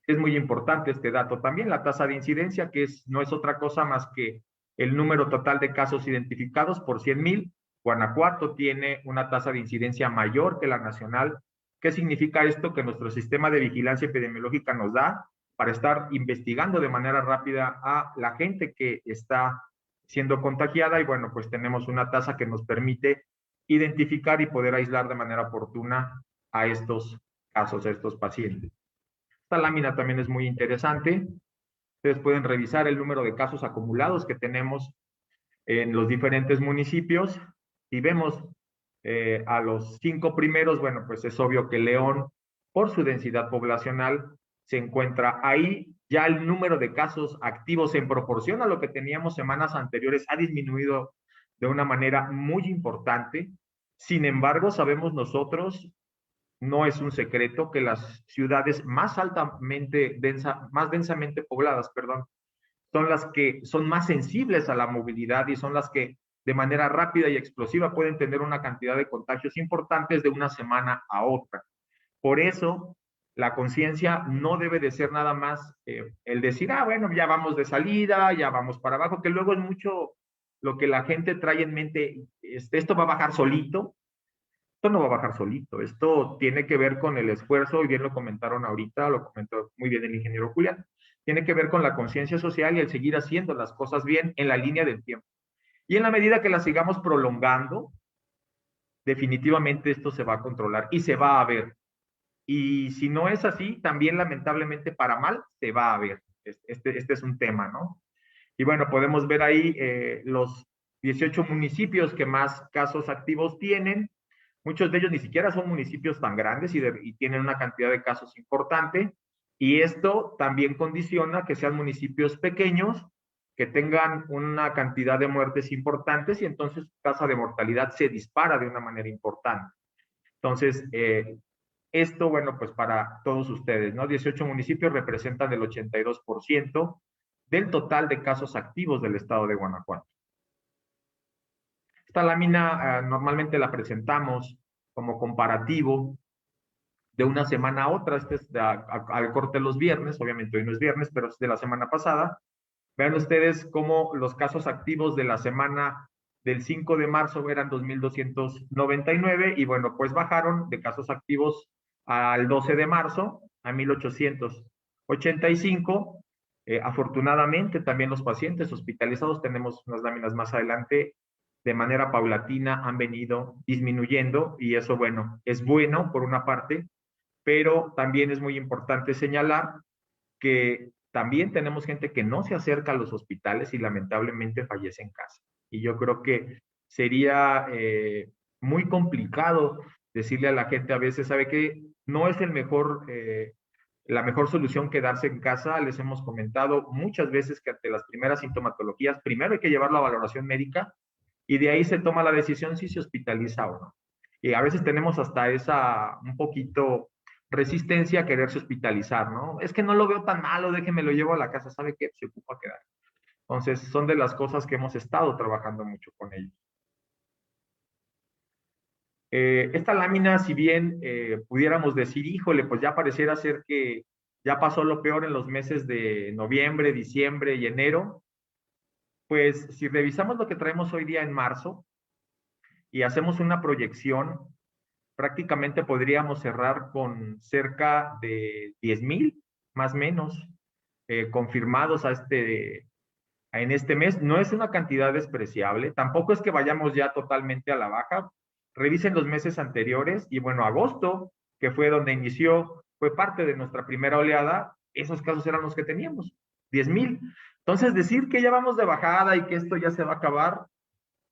Es muy importante este dato también, la tasa de incidencia, que no es otra cosa más que el número total de casos identificados por 100,000. Guanajuato tiene una tasa de incidencia mayor que la nacional, ¿Qué significa esto? Que nuestro sistema de vigilancia epidemiológica nos da para estar investigando de manera rápida a la gente que está siendo contagiada y bueno, pues tenemos una tasa que nos permite identificar y poder aislar de manera oportuna a estos casos, a estos pacientes. Esta lámina también es muy interesante. Ustedes pueden revisar el número de casos acumulados que tenemos en los diferentes municipios y vemos a los 5 primeros, bueno, pues es obvio que León, por su densidad poblacional, se encuentra ahí. Ya el número de casos activos en proporción a lo que teníamos semanas anteriores ha disminuido de una manera muy importante. Sin embargo, sabemos nosotros, no es un secreto, que las ciudades más más densamente pobladas, perdón, son las que son más sensibles a la movilidad y son las que de manera rápida y explosiva pueden tener una cantidad de contagios importantes de una semana a otra. Por eso, la conciencia no debe de ser nada más el decir, bueno, ya vamos de salida, ya vamos para abajo, que luego es mucho lo que la gente trae en mente, esto va a bajar solito. Esto no va a bajar solito, esto tiene que ver con el esfuerzo, y bien lo comentaron ahorita, lo comentó muy bien el ingeniero Julián, tiene que ver con la conciencia social y el seguir haciendo las cosas bien en la línea del tiempo. Y en la medida que las sigamos prolongando, definitivamente esto se va a controlar y se va a ver. Y si no es así, también lamentablemente para mal se va a ver. Este es un tema, ¿no? Y bueno, podemos ver ahí los 18 municipios que más casos activos tienen. Muchos de ellos ni siquiera son municipios tan grandes y tienen una cantidad de casos importante. Y esto también condiciona que sean municipios pequeños, que tengan una cantidad de muertes importantes y entonces su tasa de mortalidad se dispara de una manera importante. Entonces, esto, bueno, pues para todos ustedes, ¿no? 18 municipios representan el 82% del total de casos activos del estado de Guanajuato. Esta lámina normalmente la presentamos como comparativo de una semana a otra. Este es al corte los viernes, obviamente hoy no es viernes, pero es de la semana pasada. Vean ustedes cómo los casos activos de la semana del 5 de marzo eran 2,299 y bueno, pues bajaron de casos activos al 12 de marzo a 1,885. Afortunadamente también los pacientes hospitalizados, tenemos unas láminas más adelante, de manera paulatina han venido disminuyendo y eso, bueno, es bueno por una parte, pero también es muy importante señalar que también tenemos gente que no se acerca a los hospitales y lamentablemente fallece en casa. Y yo creo que sería muy complicado decirle a la gente a veces, ¿sabe qué? No es la mejor solución quedarse en casa. Les hemos comentado muchas veces que ante las primeras sintomatologías, primero hay que llevarlo a valoración médica y de ahí se toma la decisión si se hospitaliza o no. Y a veces tenemos hasta un poquito resistencia a quererse hospitalizar, ¿no? Es que no lo veo tan malo, déjeme lo llevo a la casa, ¿sabe qué? Se ocupa quedar. Entonces, son de las cosas que hemos estado trabajando mucho con ellos. Esta lámina, si bien pudiéramos decir, híjole, pues ya pareciera ser que ya pasó lo peor en los meses de noviembre, diciembre y enero, pues si revisamos lo que traemos hoy día en marzo y hacemos una proyección, prácticamente podríamos cerrar con cerca de 10,000, más o menos, confirmados en este mes. No es una cantidad despreciable, tampoco es que vayamos ya totalmente a la baja. Revisen los meses anteriores y bueno, agosto, que fue donde inició, fue parte de nuestra primera oleada, esos casos eran los que teníamos, 10,000. Entonces, decir que ya vamos de bajada y que esto ya se va a acabar,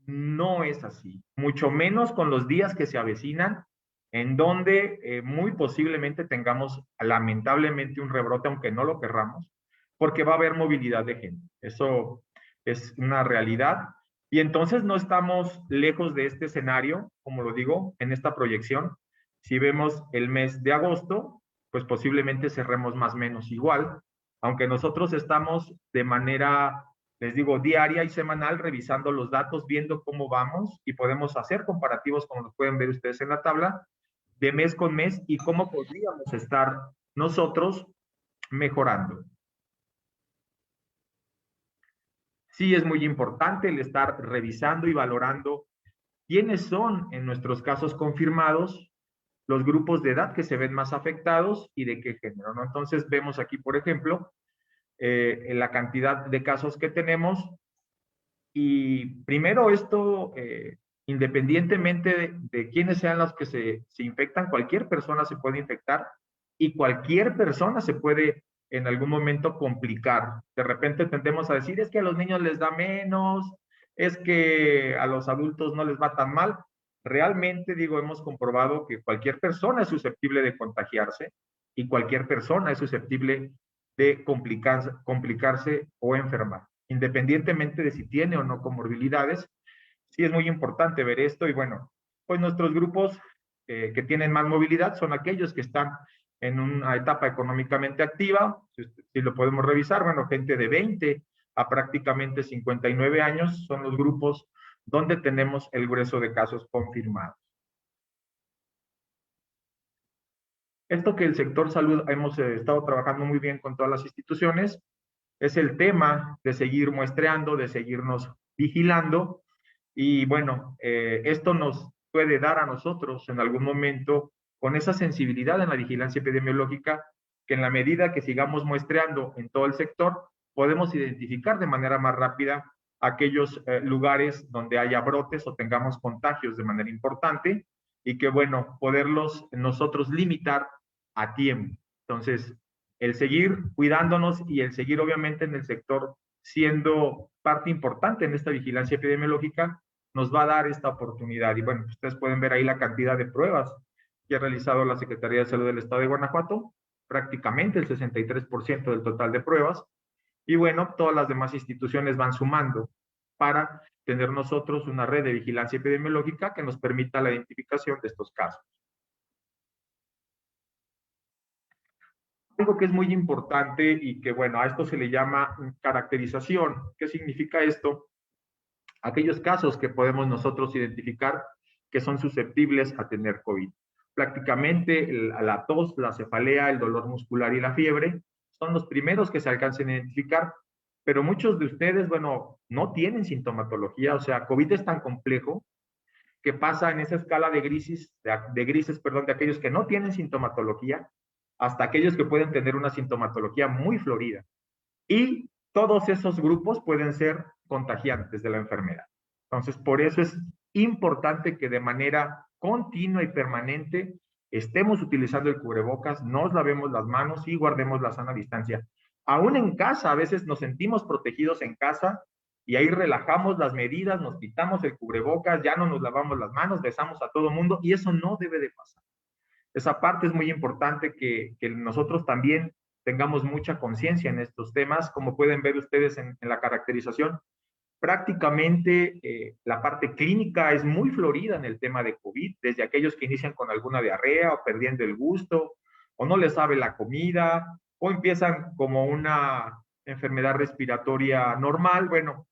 no es así, mucho menos con los días que se avecinan, en donde muy posiblemente tengamos lamentablemente un rebrote, aunque no lo querramos, porque va a haber movilidad de gente. Eso es una realidad. Y entonces no estamos lejos de este escenario, como lo digo, en esta proyección. Si vemos el mes de agosto, pues posiblemente cerremos más o menos igual, aunque nosotros estamos de manera, les digo, diaria y semanal revisando los datos, viendo cómo vamos y podemos hacer comparativos, como los pueden ver ustedes en la tabla, de mes con mes y cómo podríamos estar nosotros mejorando. Sí es muy importante el estar revisando y valorando quiénes son en nuestros casos confirmados los grupos de edad que se ven más afectados y de qué género, ¿no? Entonces vemos aquí, por ejemplo, la cantidad de casos que tenemos. Y primero esto, independientemente de quiénes sean los que se infectan, cualquier persona se puede infectar y cualquier persona se puede en algún momento complicar. De repente tendemos a decir, es que a los niños les da menos, es que a los adultos no les va tan mal. Realmente, digo, hemos comprobado que cualquier persona es susceptible de contagiarse y cualquier persona es susceptible de complicarse o enfermar, independientemente de si tiene o no comorbilidades. Sí es muy importante ver esto y bueno, pues nuestros grupos que tienen más movilidad son aquellos que están en una etapa económicamente activa, si lo podemos revisar, bueno, gente de 20 a prácticamente 59 años son los grupos donde tenemos el grueso de casos confirmados. Esto que el sector salud hemos estado trabajando muy bien con todas las instituciones es el tema de seguir muestreando, de seguirnos vigilando y bueno, esto nos puede dar a nosotros en algún momento con esa sensibilidad en la vigilancia epidemiológica que en la medida que sigamos muestreando en todo el sector podemos identificar de manera más rápida aquellos lugares donde haya brotes o tengamos contagios de manera importante y que bueno, poderlos nosotros limitar a tiempo. Entonces, el seguir cuidándonos y el seguir obviamente en el sector siendo parte importante en esta vigilancia epidemiológica nos va a dar esta oportunidad. Y bueno, ustedes pueden ver ahí la cantidad de pruebas que ha realizado la Secretaría de Salud del Estado de Guanajuato, prácticamente el 63% del total de pruebas. Y bueno, todas las demás instituciones van sumando para tener nosotros una red de vigilancia epidemiológica que nos permita la identificación de estos casos. Algo que es muy importante y que, bueno, a esto se le llama caracterización. ¿Qué significa esto? Aquellos casos que podemos nosotros identificar que son susceptibles a tener COVID. Prácticamente la tos, la cefalea, el dolor muscular y la fiebre son los primeros que se alcancan a identificar, pero muchos de ustedes, bueno, no tienen sintomatología, o sea, COVID es tan complejo que pasa en esa escala de grises, de aquellos que no tienen sintomatología, hasta aquellos que pueden tener una sintomatología muy florida. Y todos esos grupos pueden ser contagiantes de la enfermedad. Entonces, por eso es importante que de manera continua y permanente estemos utilizando el cubrebocas, nos lavemos las manos y guardemos la sana distancia. Aún en casa, a veces nos sentimos protegidos en casa y ahí relajamos las medidas, nos quitamos el cubrebocas, ya no nos lavamos las manos, besamos a todo mundo y eso no debe de pasar. Esa parte es muy importante que nosotros también tengamos mucha conciencia en estos temas. Como pueden ver ustedes en la caracterización, prácticamente la parte clínica es muy florida en el tema de COVID, desde aquellos que inician con alguna diarrea o perdiendo el gusto, o no les sabe la comida, o empiezan como una enfermedad respiratoria normal. Bueno,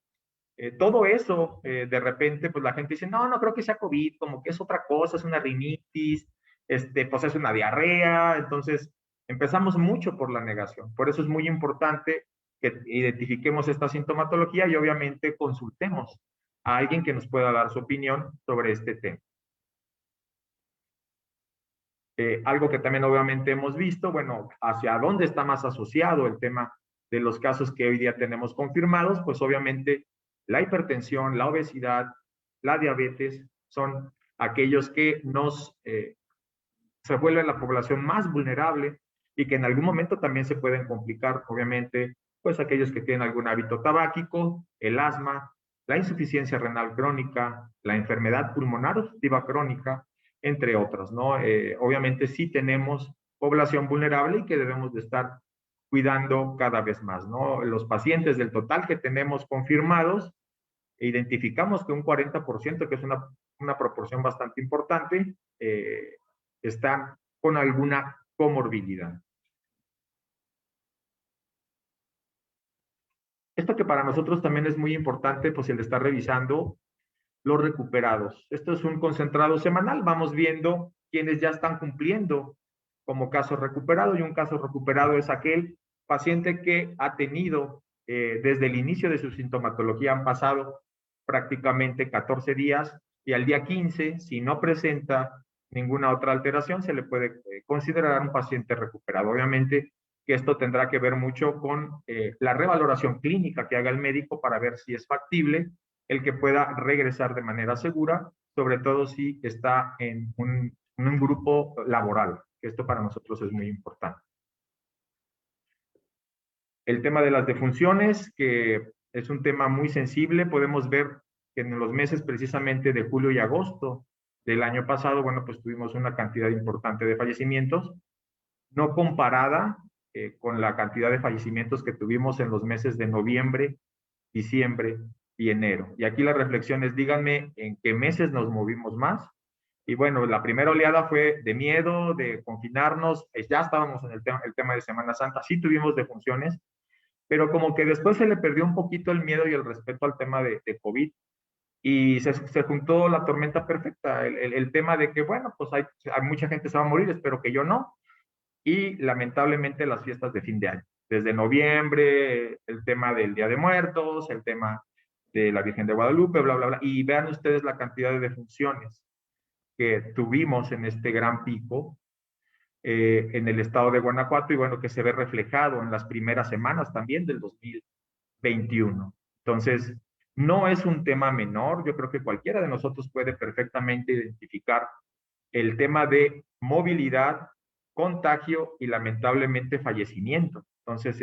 todo eso, de repente, pues la gente dice, no, no creo que sea COVID, como que es otra cosa, es una rinitis, pues es una diarrea. Entonces empezamos mucho por la negación. Por eso es muy importante que identifiquemos esta sintomatología y obviamente consultemos a alguien que nos pueda dar su opinión sobre este tema. Algo que también obviamente hemos visto, bueno, hacia dónde está más asociado el tema de los casos que hoy día tenemos confirmados, pues obviamente la hipertensión, la obesidad, la diabetes son aquellos que se vuelve la población más vulnerable y que en algún momento también se pueden complicar, obviamente, pues aquellos que tienen algún hábito tabáquico, el asma, la insuficiencia renal crónica, la enfermedad pulmonar obstructiva crónica, entre otras, ¿no? Obviamente sí tenemos población vulnerable y que debemos de estar cuidando cada vez más, ¿no? Los pacientes del total que tenemos confirmados, identificamos que un 40%, que es una proporción bastante importante, están con alguna comorbilidad. Esto que para nosotros también es muy importante, pues el de estar revisando los recuperados. Esto es un concentrado semanal, vamos viendo quienes ya están cumpliendo como caso recuperado, y un caso recuperado es aquel paciente que ha tenido desde el inicio de su sintomatología, han pasado prácticamente 14 días y al día 15, si no presenta ninguna otra alteración, se le puede considerar un paciente recuperado. Obviamente que esto tendrá que ver mucho con la revaloración clínica que haga el médico para ver si es factible el que pueda regresar de manera segura, sobre todo si está en un grupo laboral, que esto para nosotros es muy importante. El tema de las defunciones, que es un tema muy sensible, podemos ver que en los meses precisamente de julio y agosto del año pasado, bueno, pues tuvimos una cantidad importante de fallecimientos, no comparada con la cantidad de fallecimientos que tuvimos en los meses de noviembre, diciembre y enero. Y aquí la reflexión es, díganme en qué meses nos movimos más. Y bueno, la primera oleada fue de miedo, de confinarnos, ya estábamos en el tema de Semana Santa, sí tuvimos defunciones, pero como que después se le perdió un poquito el miedo y el respeto al tema de COVID, y se juntó la tormenta perfecta, el tema de que, bueno, pues hay mucha gente se va a morir, espero que yo no, y lamentablemente las fiestas de fin de año, desde noviembre, el tema del Día de Muertos, el tema de la Virgen de Guadalupe, bla, bla, bla, y vean ustedes la cantidad de defunciones que tuvimos en este gran pico en el estado de Guanajuato, y bueno, que se ve reflejado en las primeras semanas también del 2021. Entonces, no es un tema menor, yo creo que cualquiera de nosotros puede perfectamente identificar el tema de movilidad, contagio y lamentablemente fallecimiento. Entonces,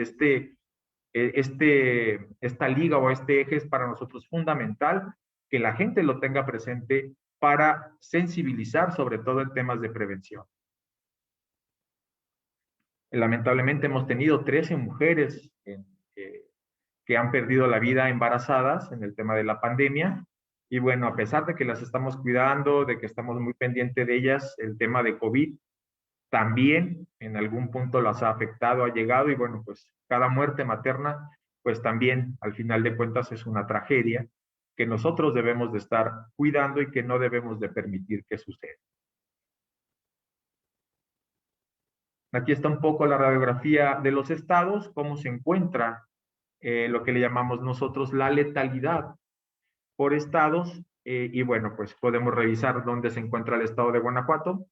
esta liga o este eje es para nosotros fundamental que la gente lo tenga presente para sensibilizar sobre todo en temas de prevención. Lamentablemente hemos tenido 13 mujeres que han perdido la vida embarazadas en el tema de la pandemia. Y bueno, a pesar de que las estamos cuidando, de que estamos muy pendientes de ellas, el tema de COVID también en algún punto las ha afectado, ha llegado, y bueno, pues cada muerte materna, pues también al final de cuentas es una tragedia que nosotros debemos de estar cuidando y que no debemos de permitir que suceda. Aquí está un poco la radiografía de los estados, cómo se encuentra lo que le llamamos nosotros la letalidad por estados, y bueno, pues podemos revisar dónde se encuentra el estado de Guanajuato,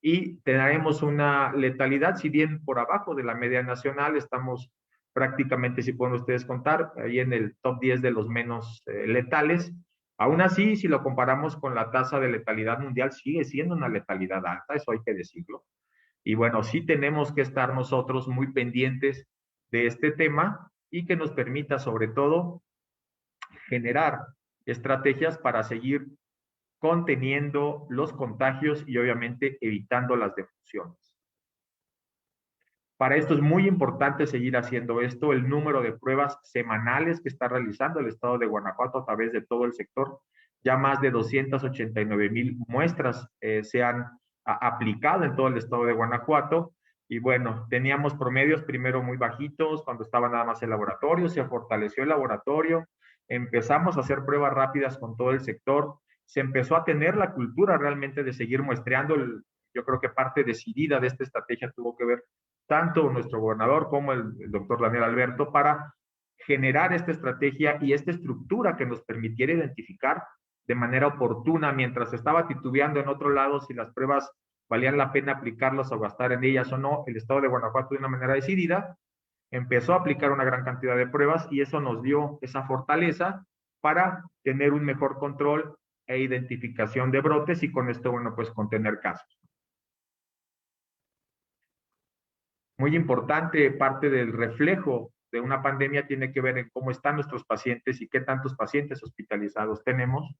y tendremos una letalidad, si bien por abajo de la media nacional, estamos prácticamente, si pueden ustedes contar, ahí en el top 10 de los menos letales. Aún así, si lo comparamos con la tasa de letalidad mundial, sigue siendo una letalidad alta, eso hay que decirlo. Y bueno, sí tenemos que estar nosotros muy pendientes de este tema y que nos permita sobre todo generar estrategias para seguir conteniendo los contagios y obviamente evitando las defunciones. Para esto es muy importante seguir haciendo esto. El número de pruebas semanales que está realizando el estado de Guanajuato a través de todo el sector, ya más de 289,000 muestras se han aplicado en todo el estado de Guanajuato. Y bueno, teníamos promedios primero muy bajitos cuando estaba nada más el laboratorio, se fortaleció el laboratorio, empezamos a hacer pruebas rápidas con todo el sector, se empezó a tener la cultura realmente de seguir muestreando. Yo creo que parte decidida de esta estrategia tuvo que ver tanto nuestro gobernador como el doctor Daniel Alberto para generar esta estrategia y esta estructura que nos permitiera identificar de manera oportuna, mientras estaba titubeando en otro lado si las pruebas valían la pena aplicarlas o gastar en ellas o no. El estado de Guanajuato, de una manera decidida, empezó a aplicar una gran cantidad de pruebas y eso nos dio esa fortaleza para tener un mejor control e identificación de brotes y con esto, bueno, pues contener casos. Muy importante, parte del reflejo de una pandemia tiene que ver en cómo están nuestros pacientes y qué tantos pacientes hospitalizados tenemos.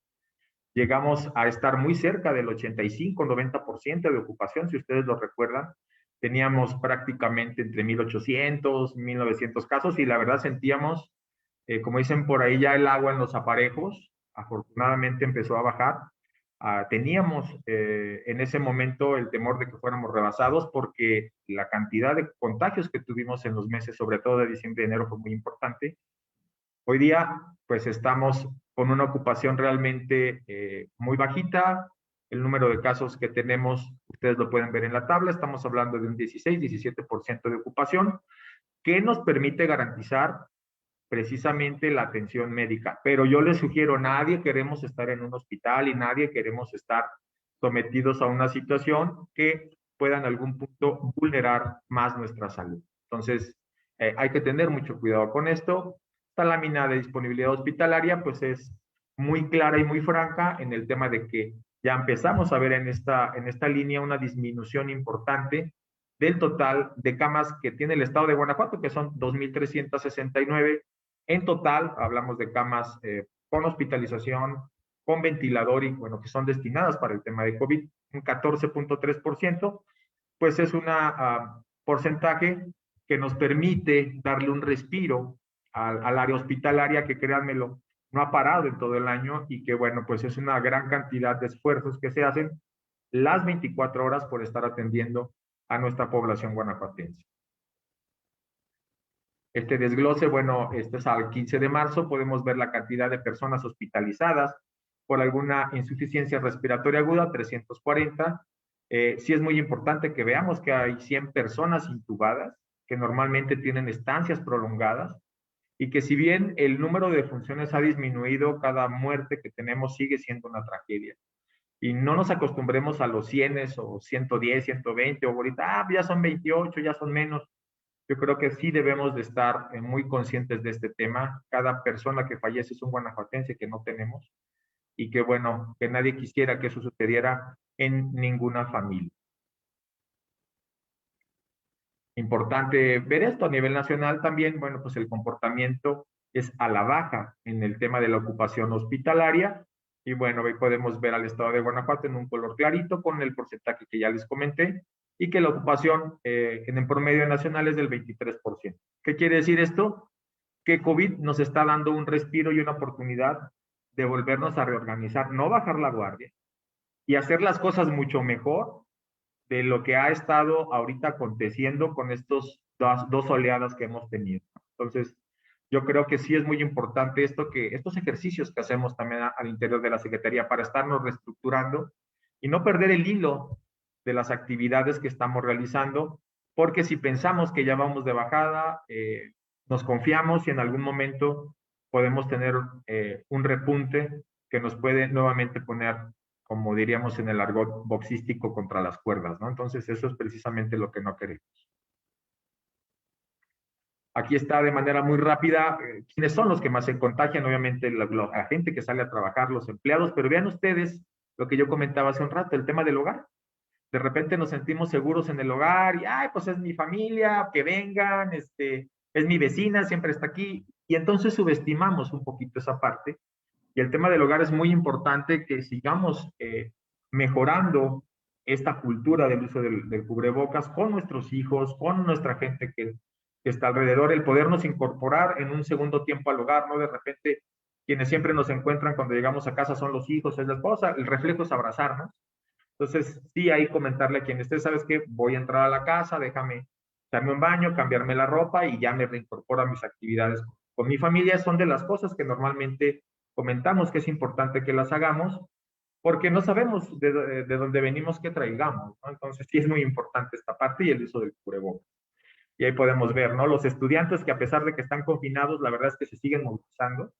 Llegamos a estar muy cerca del 85-90% de ocupación, si ustedes lo recuerdan. Teníamos prácticamente entre 1,800, 1,900 casos y la verdad sentíamos, como dicen por ahí, ya el agua en los aparejos. Afortunadamente empezó a bajar. Teníamos en ese momento el temor de que fuéramos rebasados porque la cantidad de contagios que tuvimos en los meses, sobre todo de diciembre y enero, fue muy importante. Hoy día, pues estamos con una ocupación realmente muy bajita. El número de casos que tenemos, ustedes lo pueden ver en la tabla, estamos hablando de un 16-17% de ocupación, que nos permite garantizar precisamente la atención médica. Pero yo les sugiero, nadie queremos estar en un hospital y nadie queremos estar sometidos a una situación que pueda en algún punto vulnerar más nuestra salud. Entonces, hay que tener mucho cuidado con esto. Esta lámina de disponibilidad hospitalaria, pues es muy clara y muy franca en el tema de que ya empezamos a ver en esta línea una disminución importante del total de camas que tiene el estado de Guanajuato, que son 2.369. En total, hablamos de camas con hospitalización, con ventilador y, bueno, que son destinadas para el tema de COVID, un 14.3%, pues es un porcentaje que nos permite darle un respiro al área hospitalaria, que créanmelo, no ha parado en todo el año y que, bueno, pues es una gran cantidad de esfuerzos que se hacen las 24 horas por estar atendiendo a nuestra población guanajuatense. Este desglose, bueno, este es al 15 de marzo, podemos ver la cantidad de personas hospitalizadas por alguna insuficiencia respiratoria aguda, 340. Sí es muy importante que veamos que hay 100 personas intubadas, que normalmente tienen estancias prolongadas, y que si bien el número de defunciones ha disminuido, cada muerte que tenemos sigue siendo una tragedia. Y no nos acostumbremos a los 100 o 110, 120, o ahorita, ya son 28, ya son menos. Yo creo que sí debemos de estar muy conscientes de este tema. Cada persona que fallece es un guanajuatense que no tenemos, y que, bueno, que nadie quisiera que eso sucediera en ninguna familia. Importante ver esto a nivel nacional también. Bueno, pues el comportamiento es a la baja en el tema de la ocupación hospitalaria, y bueno, hoy podemos ver al estado de Guanajuato en un color clarito con el porcentaje que ya les comenté, y que la ocupación en el promedio nacional es del 23%. ¿Qué quiere decir esto? Que COVID nos está dando un respiro y una oportunidad de volvernos a reorganizar, no bajar la guardia y hacer las cosas mucho mejor de lo que ha estado ahorita aconteciendo con estos dos oleadas que hemos tenido. Entonces, yo creo que sí es muy importante estos ejercicios que hacemos también al interior de la Secretaría para estarnos reestructurando y no perder el hilo de las actividades que estamos realizando, porque si pensamos que ya vamos de bajada, nos confiamos y en algún momento podemos tener un repunte que nos puede nuevamente poner, como diríamos en el argot boxístico, contra las cuerdas, ¿no? Entonces, eso es precisamente lo que no queremos. Aquí está de manera muy rápida quiénes son los que más se contagian. Obviamente la gente que sale a trabajar, los empleados, pero vean ustedes lo que yo comentaba hace un rato, el tema del hogar. De repente nos sentimos seguros en el hogar y, ay, pues es mi familia, que vengan, es mi vecina, siempre está aquí, y entonces subestimamos un poquito esa parte. Y el tema del hogar es muy importante que sigamos mejorando esta cultura del uso del cubrebocas con nuestros hijos, con nuestra gente que está alrededor, el podernos incorporar en un segundo tiempo al hogar, ¿no? De repente, quienes siempre nos encuentran cuando llegamos a casa son los hijos, es la esposa, el reflejo es abrazarnos. Entonces, sí, ahí comentarle a quien esté, ¿sabes qué? Voy a entrar a la casa, déjame darme un baño, cambiarme la ropa y ya me reincorporo a mis actividades con mi familia. Son de las cosas que normalmente comentamos que es importante que las hagamos, porque no sabemos de dónde venimos, qué traigamos, ¿no? Entonces, sí es muy importante esta parte y el uso del cubrebocas. Y ahí podemos ver, ¿no? Los estudiantes que a pesar de que están confinados, la verdad es que se siguen movilizando.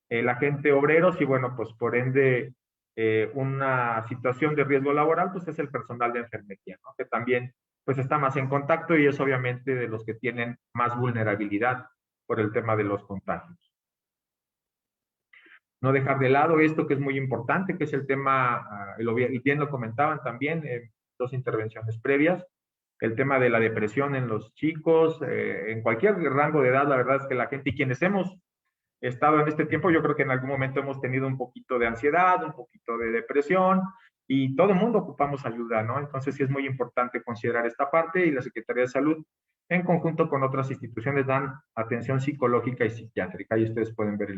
La gente obreros y, bueno, pues por ende, una situación de riesgo laboral, pues es el personal de enfermería, ¿no? Que también pues está más en contacto y es obviamente de los que tienen más vulnerabilidad por el tema de los contagios. No dejar de lado esto que es muy importante, que es el tema, y bien lo comentaban también en dos intervenciones previas, el tema de la depresión en los chicos, en cualquier rango de edad. La verdad es que la gente, y quienes hemos estado en este tiempo, yo creo que en algún momento hemos tenido un poquito de ansiedad, un poquito de depresión, y todo el mundo ocupamos ayuda, ¿no? Entonces sí es muy importante considerar esta parte, y la Secretaría de Salud, en conjunto con otras instituciones, dan atención psicológica y psiquiátrica, y ustedes pueden ver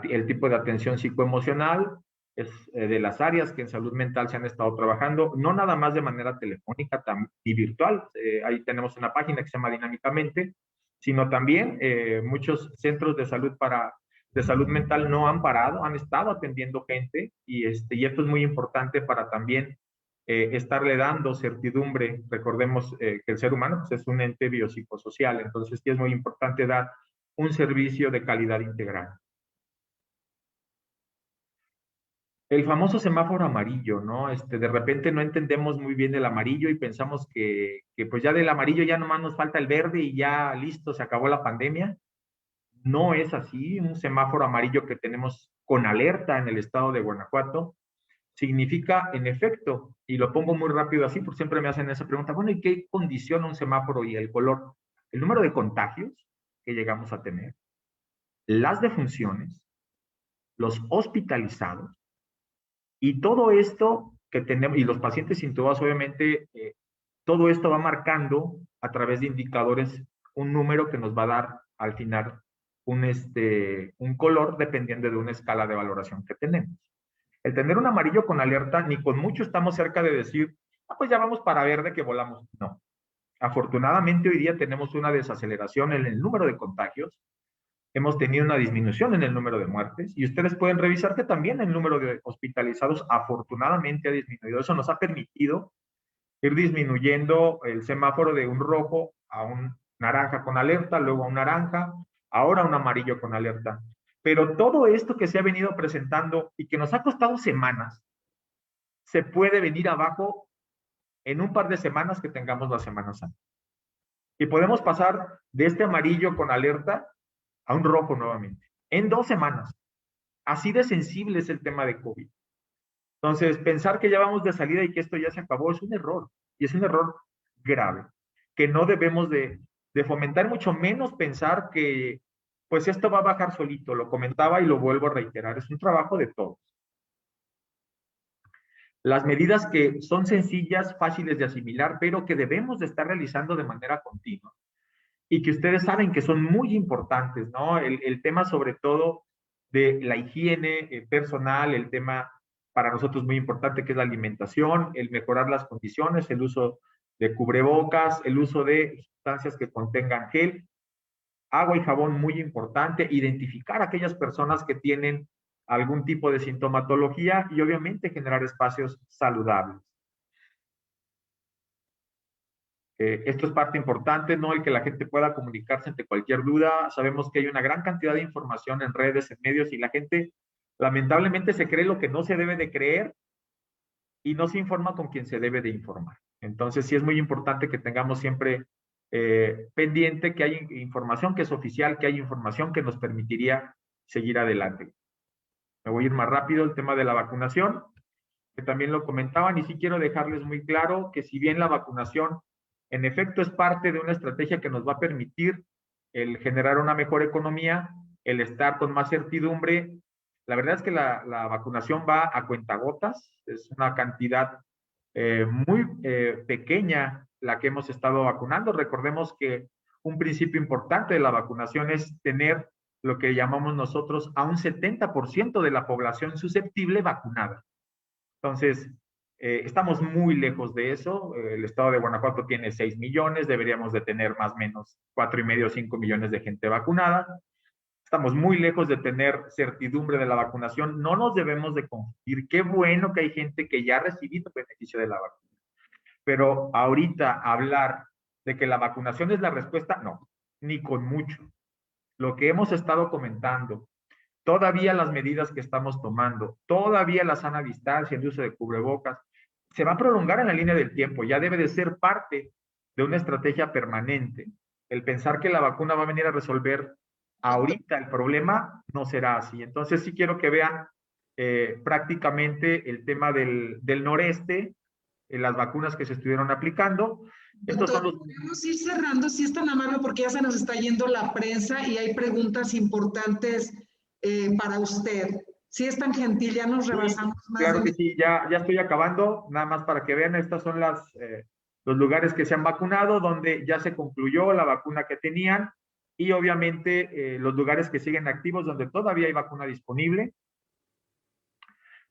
el tipo de atención psicoemocional. Es de las áreas que en salud mental se han estado trabajando, no nada más de manera telefónica y virtual. Ahí tenemos una página que se llama Dinámicamente, sino también muchos centros de salud mental no han parado, han estado atendiendo gente, y esto es muy importante para también estarle dando certidumbre. Recordemos que el ser humano pues, es un ente biopsicosocial, entonces sí es muy importante dar un servicio de calidad integral. El famoso semáforo amarillo, ¿no? De repente no entendemos muy bien el amarillo y pensamos que pues ya del amarillo ya nomás nos falta el verde y ya listo, se acabó la pandemia. No es así. Un semáforo amarillo que tenemos con alerta en el estado de Guanajuato significa, en efecto, y lo pongo muy rápido así, porque siempre me hacen esa pregunta, bueno, ¿y qué condiciona un semáforo y el color? El número de contagios que llegamos a tener, las defunciones, los hospitalizados, y todo esto que tenemos, y los pacientes intubados, obviamente, todo esto va marcando a través de indicadores un número que nos va a dar al final un color dependiendo de una escala de valoración que tenemos. El tener un amarillo con alerta, ni con mucho estamos cerca de decir, ah, pues ya vamos para verde que volamos. No. Afortunadamente hoy día tenemos una desaceleración en el número de contagios, hemos tenido una disminución en el número de muertes y ustedes pueden revisar que también el número de hospitalizados afortunadamente ha disminuido. Eso nos ha permitido ir disminuyendo el semáforo de un rojo a un naranja con alerta, luego a un naranja, ahora a un amarillo con alerta. Pero todo esto que se ha venido presentando y que nos ha costado semanas, se puede venir abajo en un par de semanas que tengamos la Semana Santa. Y podemos pasar de este amarillo con alerta a un rojo nuevamente, en 2 semanas. Así de sensible es el tema de COVID. Entonces, pensar que ya vamos de salida y que esto ya se acabó es un error, y es un error grave, que no debemos de fomentar, mucho menos pensar que pues esto va a bajar solito. Lo comentaba y lo vuelvo a reiterar, es un trabajo de todos. Las medidas que son sencillas, fáciles de asimilar, pero que debemos de estar realizando de manera continua y que ustedes saben que son muy importantes, ¿no? El tema sobre todo de la higiene personal, el tema para nosotros muy importante que es la alimentación, el mejorar las condiciones, el uso de cubrebocas, el uso de sustancias que contengan gel, agua y jabón muy importante, identificar a aquellas personas que tienen algún tipo de sintomatología y obviamente generar espacios saludables. Esto es parte importante, ¿no? El que la gente pueda comunicarse ante cualquier duda. Sabemos que hay una gran cantidad de información en redes, en medios, y la gente lamentablemente se cree lo que no se debe de creer y no se informa con quien se debe de informar. Entonces sí es muy importante que tengamos siempre pendiente que hay información que es oficial, que hay información que nos permitiría seguir adelante. Me voy a ir más rápido, el tema de la vacunación, que también lo comentaban, y sí quiero dejarles muy claro que si bien la vacunación en efecto es parte de una estrategia que nos va a permitir el generar una mejor economía, el estar con más certidumbre, la verdad es que la vacunación va a cuentagotas, es una cantidad muy pequeña la que hemos estado vacunando. Recordemos que un principio importante de la vacunación es tener lo que llamamos nosotros a un 70% de la población susceptible vacunada. Entonces, estamos muy lejos de eso. El estado de Guanajuato tiene 6 millones, deberíamos de tener más o menos 4,5 o 5 millones de gente vacunada. Estamos muy lejos de tener certidumbre de la vacunación. No nos debemos de confundir. Qué bueno que hay gente que ya ha recibido beneficio de la vacuna. Pero ahorita hablar de que la vacunación es la respuesta, no, ni con mucho. Lo que hemos estado comentando, todavía las medidas que estamos tomando, todavía la sana distancia, el uso de cubrebocas, se va a prolongar en la línea del tiempo, ya debe de ser parte de una estrategia permanente. El pensar que la vacuna va a venir a resolver ahorita el problema no será así. Entonces sí quiero que vean prácticamente el tema del noreste, las vacunas que se estuvieron aplicando. Estos son los... Podemos ir cerrando, si es tan amable, porque ya se nos está yendo la prensa y hay preguntas importantes para usted. Si es tan gentil, ya nos rebasamos más. Claro que sí, ya estoy acabando, nada más para que vean, estos son los lugares que se han vacunado, donde ya se concluyó la vacuna que tenían, y obviamente los lugares que siguen activos, donde todavía hay vacuna disponible.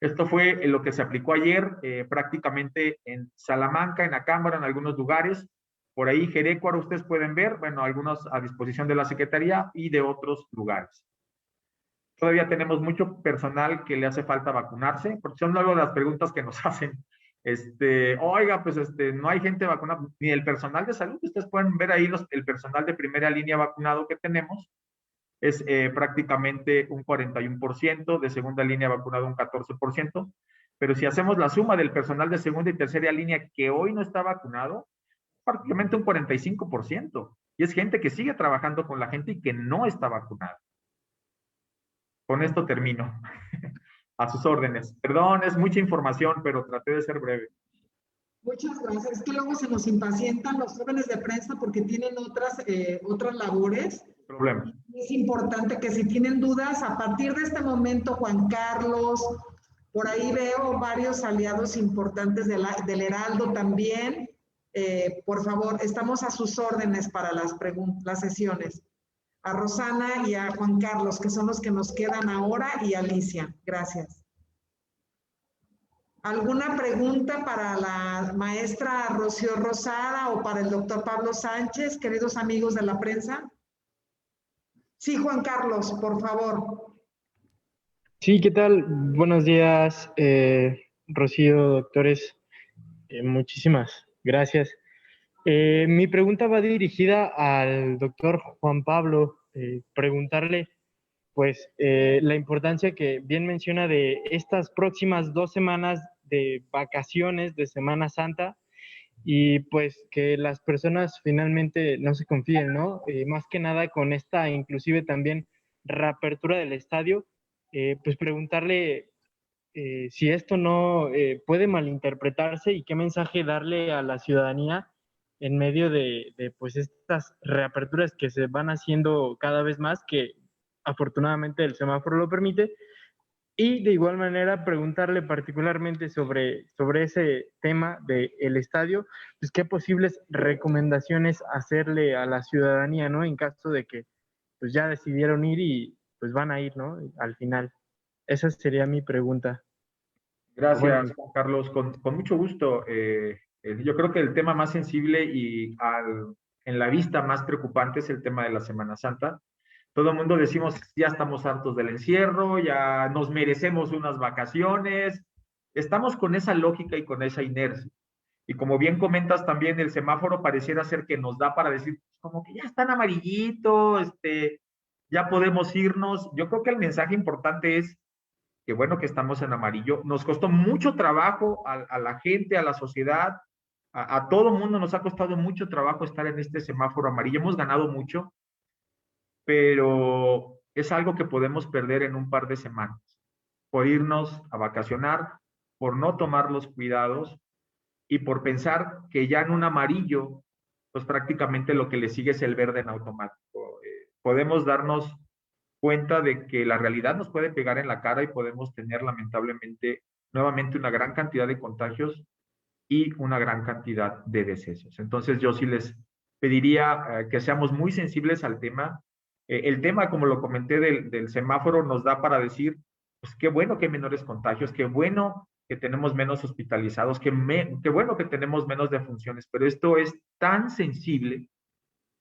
Esto fue lo que se aplicó ayer, prácticamente en Salamanca, en Acámbaro, en algunos lugares. Por ahí, Jerecuaro, ustedes pueden ver, bueno, algunos a disposición de la Secretaría y de otros lugares. Todavía tenemos mucho personal que le hace falta vacunarse, porque son luego las preguntas que nos hacen. Oiga, pues no hay gente vacunada, ni el personal de salud. Ustedes pueden ver ahí el personal de primera línea vacunado que tenemos. es prácticamente un 41%, de segunda línea vacunado un 14%, pero si hacemos la suma del personal de segunda y tercera línea que hoy no está vacunado, prácticamente un 45%. Y es gente que sigue trabajando con la gente y que no está vacunada. Con esto termino. A sus órdenes. Perdón, es mucha información, pero traté de ser breve. Muchas gracias. Es que luego se nos impacientan los jóvenes de prensa porque tienen otras labores. Problema. Es importante que si tienen dudas, a partir de este momento, Juan Carlos, por ahí veo varios aliados importantes del Heraldo también. Por favor, estamos a sus órdenes para las sesiones. A Rosana y a Juan Carlos, que son los que nos quedan ahora, y a Alicia. Gracias. ¿Alguna pregunta para la maestra Rocío Rosada o para el doctor Pablo Sánchez, queridos amigos de la prensa? Sí, Juan Carlos, por favor. Sí, ¿qué tal? Buenos días, Rocío, doctores. Muchísimas gracias. Mi pregunta va dirigida al doctor Juan Pablo. Preguntarle, pues, la importancia que bien menciona de estas próximas 2 semanas de vacaciones de Semana Santa y pues que las personas finalmente no se confíen, ¿no? Más que nada con esta inclusive también reapertura del estadio, pues preguntarle si esto no puede malinterpretarse y qué mensaje darle a la ciudadanía en medio de pues estas reaperturas que se van haciendo cada vez más, que afortunadamente el semáforo lo permite, y de igual manera preguntarle particularmente sobre ese tema del estadio, pues qué posibles recomendaciones hacerle a la ciudadanía, ¿no? En caso de que pues ya decidieron ir y pues van a ir, ¿no? Al final. Esa sería mi pregunta. Gracias, Bueno, Juan Carlos. Con mucho gusto. Yo creo que el tema más sensible y en la vista más preocupante es el tema de la Semana Santa. Todo el mundo decimos, ya estamos hartos del encierro, ya nos merecemos unas vacaciones. Estamos con esa lógica y con esa inercia. Y como bien comentas también, el semáforo pareciera ser que nos da para decir, como que ya están amarillito, ya podemos irnos. Yo creo que el mensaje importante es que bueno que estamos en amarillo. Nos costó mucho trabajo a la gente, a la sociedad, a todo mundo nos ha costado mucho trabajo estar en este semáforo amarillo. Hemos ganado mucho, pero es algo que podemos perder en un par de semanas por irnos a vacacionar, por no tomar los cuidados y por pensar que ya en un amarillo, pues prácticamente lo que le sigue es el verde en automático. Podemos darnos cuenta de que la realidad nos puede pegar en la cara y podemos tener lamentablemente nuevamente una gran cantidad de contagios y una gran cantidad de decesos. Entonces yo sí les pediría que seamos muy sensibles al tema. El tema, como lo comenté, del semáforo nos da para decir, pues qué bueno que hay menores contagios, qué bueno que tenemos menos hospitalizados, qué bueno que tenemos menos defunciones, pero esto es tan sensible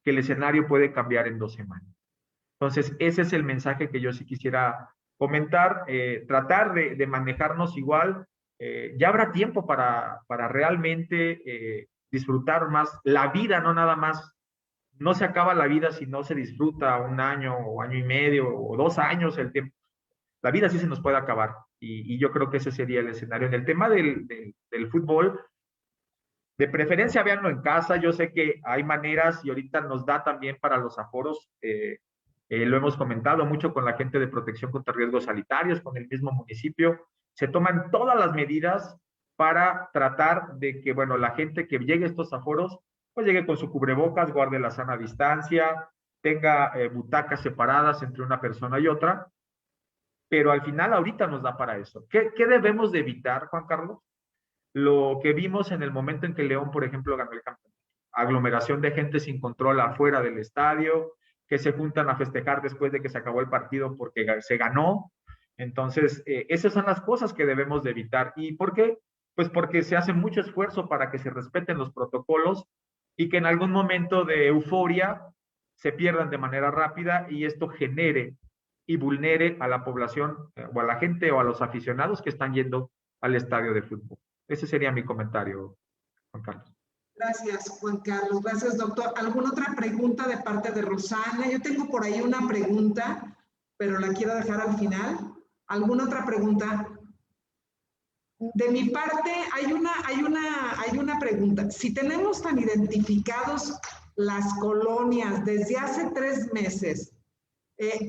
que el escenario puede cambiar en 2 semanas. Entonces, ese es el mensaje que yo sí quisiera comentar, tratar de manejarnos igual. Ya habrá tiempo para realmente disfrutar más la vida, no nada más. No se acaba la vida si no se disfruta 1 año o año y medio o 2 años el tiempo. La vida sí se nos puede acabar y yo creo que ese sería el escenario. En el tema del fútbol, de preferencia véanlo en casa. Yo sé que hay maneras y ahorita nos da también para los aforos. Lo hemos comentado mucho con la gente de protección contra riesgos sanitarios, con el mismo municipio. Se toman todas las medidas para tratar de que, bueno, la gente que llegue a estos aforos, pues llegue con su cubrebocas, guarde la sana distancia, tenga butacas separadas entre una persona y otra. Pero al final ahorita nos da para eso. ¿Qué debemos de evitar, Juan Carlos? Lo que vimos en el momento en que León, por ejemplo, ganó el campeonato. Aglomeración de gente sin control afuera del estadio, que se juntan a festejar después de que se acabó el partido porque se ganó. Entonces, esas son las cosas que debemos de evitar. ¿Y por qué? Pues porque se hace mucho esfuerzo para que se respeten los protocolos y que en algún momento de euforia se pierdan de manera rápida y esto genere y vulnere a la población o a la gente o a los aficionados que están yendo al estadio de fútbol. Ese sería mi comentario, Juan Carlos. Gracias, Juan Carlos. Gracias, doctor. ¿Alguna otra pregunta de parte de Rosana? Yo tengo por ahí una pregunta, pero la quiero dejar al final. ¿Alguna otra pregunta? De mi parte, hay una pregunta. Si tenemos tan identificados las colonias desde hace 3 meses,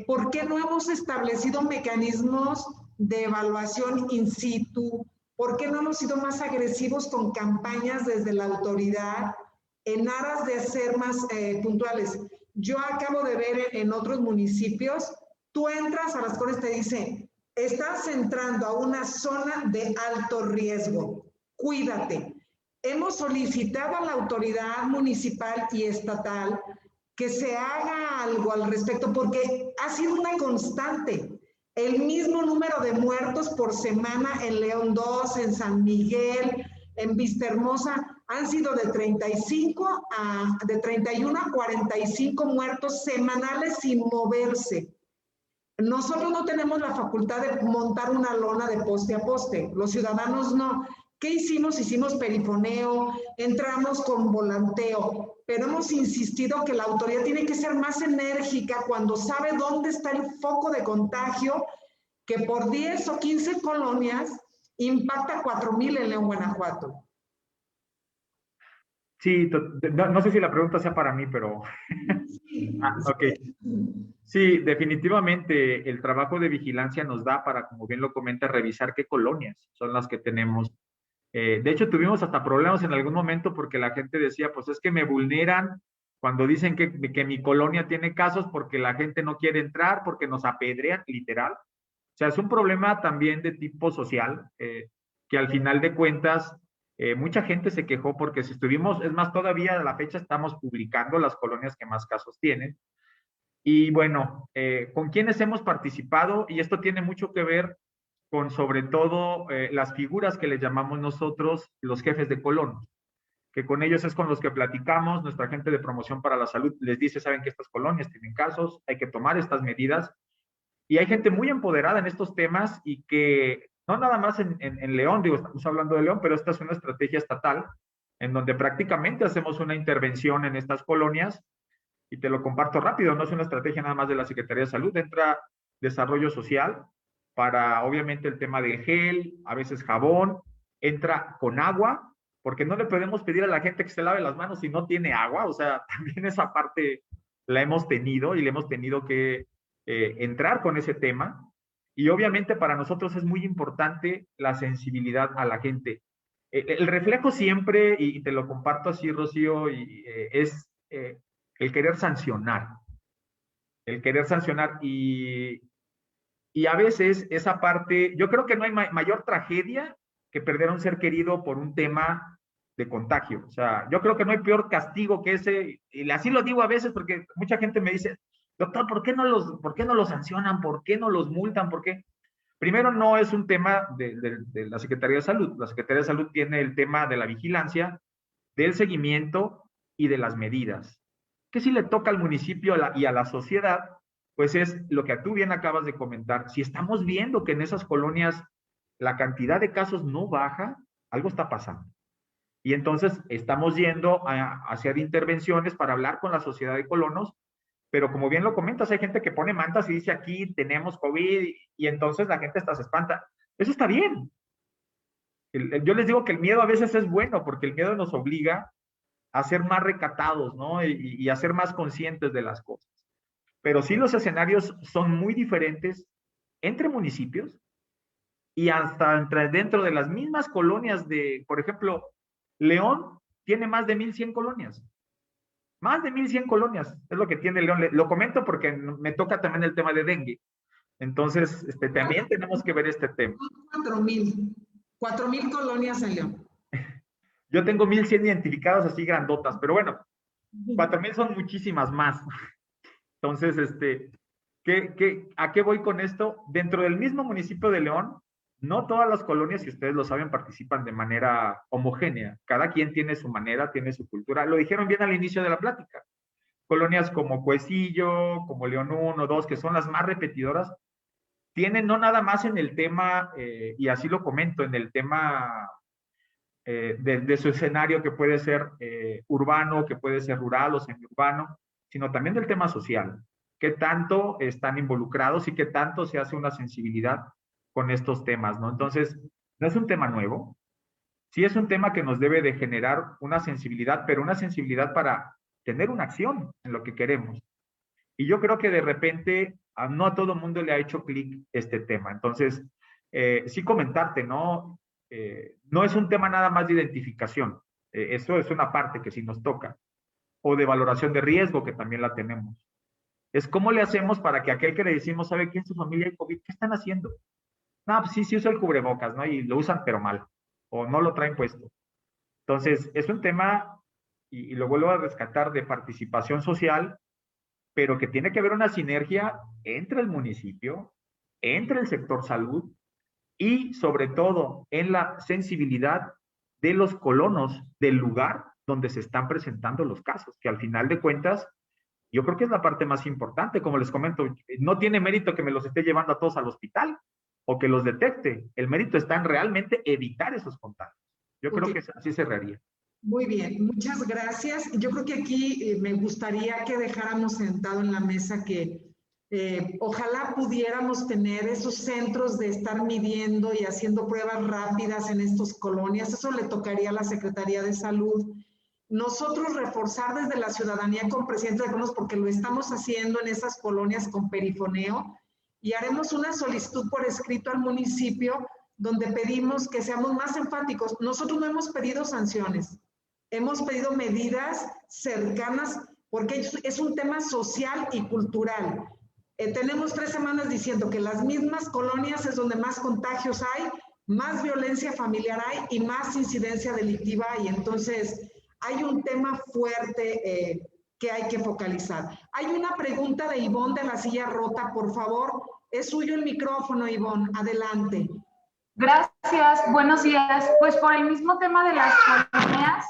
¿por qué no hemos establecido mecanismos de evaluación in situ? ¿Por qué no hemos sido más agresivos con campañas desde la autoridad en aras de ser más puntuales? Yo acabo de ver en otros municipios, tú entras a las colonias y te dicen, estás entrando a una zona de alto riesgo, cuídate. Hemos solicitado a la autoridad municipal y estatal que se haga algo al respecto porque ha sido una constante. El mismo número de muertos por semana en León 2, en San Miguel, en Vistahermosa, han sido de 31 a 45 muertos semanales sin moverse. Nosotros no tenemos la facultad de montar una lona de poste a poste, los ciudadanos no. ¿Qué hicimos? Hicimos perifoneo, entramos con volanteo, pero hemos insistido que la autoridad tiene que ser más enérgica cuando sabe dónde está el foco de contagio, que por 10 o 15 colonias impacta 4,000 en León, Guanajuato. Sí, no sé si la pregunta sea para mí, pero... ok. Sí, definitivamente el trabajo de vigilancia nos da para, como bien lo comenta, revisar qué colonias son las que tenemos. De hecho, tuvimos hasta problemas en algún momento porque la gente decía, pues es que me vulneran cuando dicen que mi colonia tiene casos porque la gente no quiere entrar, porque nos apedrean, literal. O sea, es un problema también de tipo social, que al final de cuentas, mucha gente se quejó porque si estuvimos, es más, todavía a la fecha estamos publicando las colonias que más casos tienen. Y bueno, ¿con quiénes hemos participado? Y esto tiene mucho que ver con sobre todo las figuras que le llamamos nosotros los jefes de colonos, que con ellos es con los que platicamos, nuestra gente de promoción para la salud les dice, saben que estas colonias tienen casos, hay que tomar estas medidas, y hay gente muy empoderada en estos temas y que no nada más en León, digo, estamos hablando de León, pero esta es una estrategia estatal en donde prácticamente hacemos una intervención en estas colonias, y te lo comparto rápido, no es una estrategia nada más de la Secretaría de Salud, entra desarrollo social, para obviamente el tema del gel, a veces jabón, entra con agua, porque no le podemos pedir a la gente que se lave las manos si no tiene agua, o sea, también esa parte la hemos tenido y le hemos tenido que entrar con ese tema. Y obviamente para nosotros es muy importante la sensibilidad a la gente. El reflejo siempre, y te lo comparto así, Rocío, es el querer sancionar. El querer sancionar y a veces esa parte, yo creo que no hay mayor tragedia que perder a un ser querido por un tema de contagio. O sea, yo creo que no hay peor castigo que ese, y así lo digo a veces porque mucha gente me dice, doctor, ¿por qué no los sancionan? ¿Por qué no los multan? ¿Por qué? Primero, no es un tema de la Secretaría de Salud. La Secretaría de Salud tiene el tema de la vigilancia, del seguimiento y de las medidas. ¿Qué si le toca al municipio y a la sociedad? Pues es lo que tú bien acabas de comentar. Si estamos viendo que en esas colonias la cantidad de casos no baja, algo está pasando. Y entonces estamos yendo a hacer intervenciones para hablar con la sociedad de colonos, pero como bien lo comentas, hay gente que pone mantas y dice aquí tenemos COVID y entonces la gente hasta se espanta. Eso está bien. Yo les digo que el miedo a veces es bueno porque el miedo nos obliga a ser más recatados, ¿no? Y a ser más conscientes de las cosas. Pero sí los escenarios son muy diferentes entre municipios y hasta dentro de las mismas colonias de, por ejemplo, León tiene más de 1,100 colonias. Más de 1,100 colonias es lo que tiene León. Lo comento porque me toca también el tema de dengue. Entonces, también tenemos que ver este tema. 4,000 colonias en León. Yo tengo 1,100 identificadas así grandotas, pero bueno, 4,000 son muchísimas más. Entonces, ¿a qué voy con esto? Dentro del mismo municipio de León, no todas las colonias, si ustedes lo saben, participan de manera homogénea. Cada quien tiene su manera, tiene su cultura. Lo dijeron bien al inicio de la plática. Colonias como Cuecillo, como León 1, 2, que son las más repetidoras, tienen no nada más en el tema, y así lo comento, en el tema de su escenario que puede ser urbano, que puede ser rural o semiurbano, sino también del tema social. ¿Qué tanto están involucrados y qué tanto se hace una sensibilidad con estos temas, ¿no? Entonces, no es un tema nuevo, sí es un tema que nos debe de generar una sensibilidad, pero una sensibilidad para tener una acción en lo que queremos. Y yo creo que de repente no a todo mundo le ha hecho clic este tema. Entonces, sí comentarte, ¿no? No es un tema nada más de identificación. Eso es una parte que sí nos toca. O de valoración de riesgo, que también la tenemos. Es cómo le hacemos para que aquel que le decimos, ¿sabe qué en su familia hay COVID? ¿Qué están haciendo? No, pues sí usa el cubrebocas, ¿no? Y lo usan, pero mal. O no lo traen puesto. Entonces, es un tema, y lo vuelvo a rescatar, de participación social, pero que tiene que haber una sinergia entre el municipio, entre el sector salud y sobre todo en la sensibilidad de los colonos del lugar donde se están presentando los casos, que al final de cuentas, yo creo que es la parte más importante. Como les comento, no tiene mérito que me los esté llevando a todos al hospital o que los detecte. El mérito está en realmente evitar esos contagios. Yo creo que así cerraría. Muy bien, muchas gracias. Yo creo que aquí me gustaría que dejáramos sentado en la mesa que ojalá pudiéramos tener esos centros de estar midiendo y haciendo pruebas rápidas en estas colonias. Eso le tocaría a la Secretaría de Salud. Nosotros reforzar desde la ciudadanía con presidente de conos, porque lo estamos haciendo en esas colonias con perifoneo, y haremos una solicitud por escrito al municipio donde pedimos que seamos más enfáticos. Nosotros no hemos pedido sanciones, hemos pedido medidas cercanas, porque es un tema social y cultural. Tenemos 3 semanas diciendo que las mismas colonias es donde más contagios hay, más violencia familiar hay y más incidencia delictiva hay. Entonces, hay un tema fuerte que hay que focalizar. Hay una pregunta de Ivonne de la Silla Rota, por favor. Es suyo el micrófono, Ivonne. Adelante. Gracias, buenos días. Pues por el mismo tema de las colonias,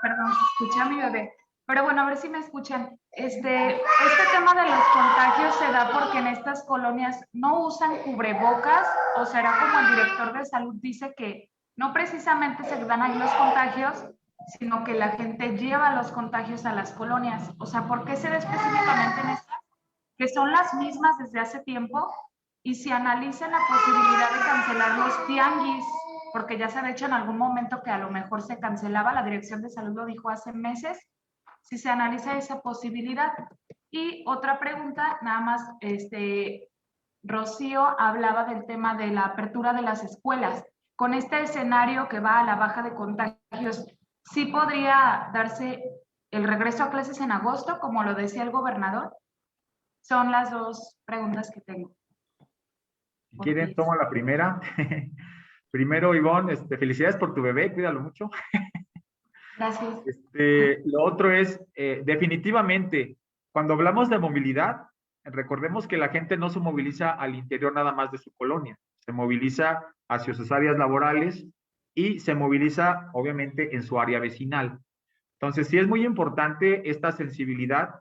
perdón, escuché a mi bebé, pero bueno, a ver si me escuchan. Este tema de los contagios se da porque en estas colonias no usan cubrebocas, o será como el director de salud dice que no precisamente se dan ahí los contagios, sino que la gente lleva los contagios a las colonias. O sea, ¿por qué se da específicamente en estas? Que son las mismas desde hace tiempo, y si analizan la posibilidad de cancelar los tianguis, porque ya se ha hecho en algún momento que a lo mejor se cancelaba, la Dirección de Salud lo dijo hace meses, si se analiza esa posibilidad. Y otra pregunta, nada más, Rocío hablaba del tema de la apertura de las escuelas. Con este escenario que va a la baja de contagios, ¿sí podría darse el regreso a clases en agosto, como lo decía el gobernador? Son las 2 preguntas que tengo. Si quieren, tomo la primera. Primero, Ivonne, felicidades por tu bebé, cuídalo mucho. Gracias. Lo otro es, definitivamente, cuando hablamos de movilidad, recordemos que la gente no se moviliza al interior nada más de su colonia, se moviliza hacia sus áreas laborales y se moviliza, obviamente, en su área vecinal. Entonces, sí es muy importante esta sensibilidad,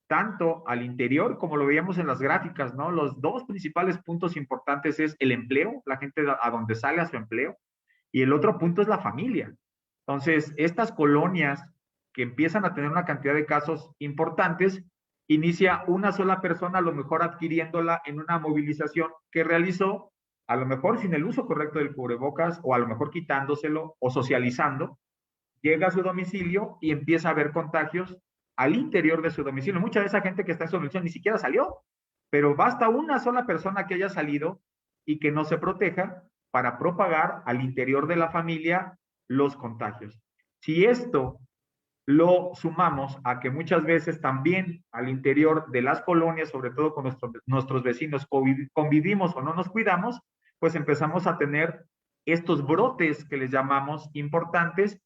tanto al interior, como lo veíamos en las gráficas, ¿no? Los 2 principales puntos importantes es el empleo, la gente a donde sale a su empleo, y el otro punto es la familia. Entonces, estas colonias que empiezan a tener una cantidad de casos importantes, inicia una sola persona a lo mejor adquiriéndola en una movilización que realizó, a lo mejor sin el uso correcto del cubrebocas, o a lo mejor quitándoselo o socializando, llega a su domicilio y empieza a haber contagios al interior de su domicilio. Mucha de esa gente que está en su domicilio ni siquiera salió, pero basta una sola persona que haya salido y que no se proteja para propagar al interior de la familia los contagios. Si esto lo sumamos a que muchas veces también al interior de las colonias, sobre todo con nuestros vecinos, convivimos o no nos cuidamos, pues empezamos a tener estos brotes que les llamamos importantes,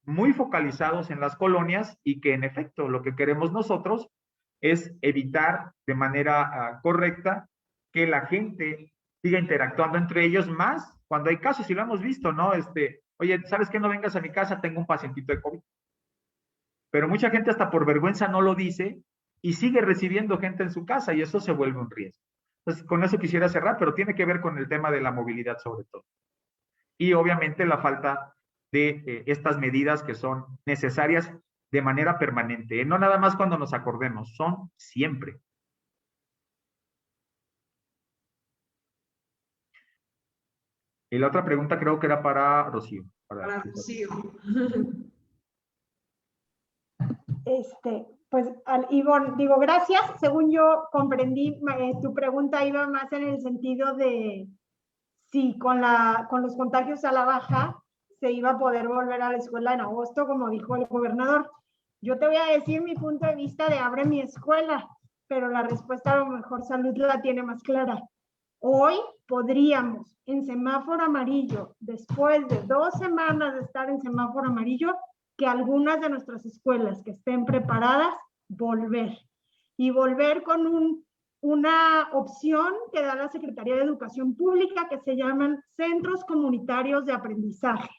muy focalizados en las colonias, y que en efecto lo que queremos nosotros es evitar de manera correcta que la gente siga interactuando entre ellos, más cuando hay casos, y lo hemos visto, ¿no? Oye, ¿sabes qué? No vengas a mi casa, tengo un pacientito de COVID. Pero mucha gente hasta por vergüenza no lo dice y sigue recibiendo gente en su casa, y eso se vuelve un riesgo. Entonces, con eso quisiera cerrar, pero tiene que ver con el tema de la movilidad sobre todo. Y obviamente la falta de estas medidas que son necesarias de manera permanente, no nada más cuando nos acordemos, son siempre. Y la otra pregunta creo que era para Rocío. Para Rocío. Pues, Ivonne, digo, gracias. Según yo comprendí, tu pregunta iba más en el sentido de si con los contagios a la baja se iba a poder volver a la escuela en agosto, como dijo el gobernador. Yo te voy a decir mi punto de vista de abre mi escuela, pero la respuesta a lo mejor Salud la tiene más clara. Hoy podríamos, en semáforo amarillo, después de 2 semanas de estar en semáforo amarillo, que algunas de nuestras escuelas que estén preparadas, volver. Y volver con una opción que da la Secretaría de Educación Pública que se llaman Centros Comunitarios de Aprendizaje,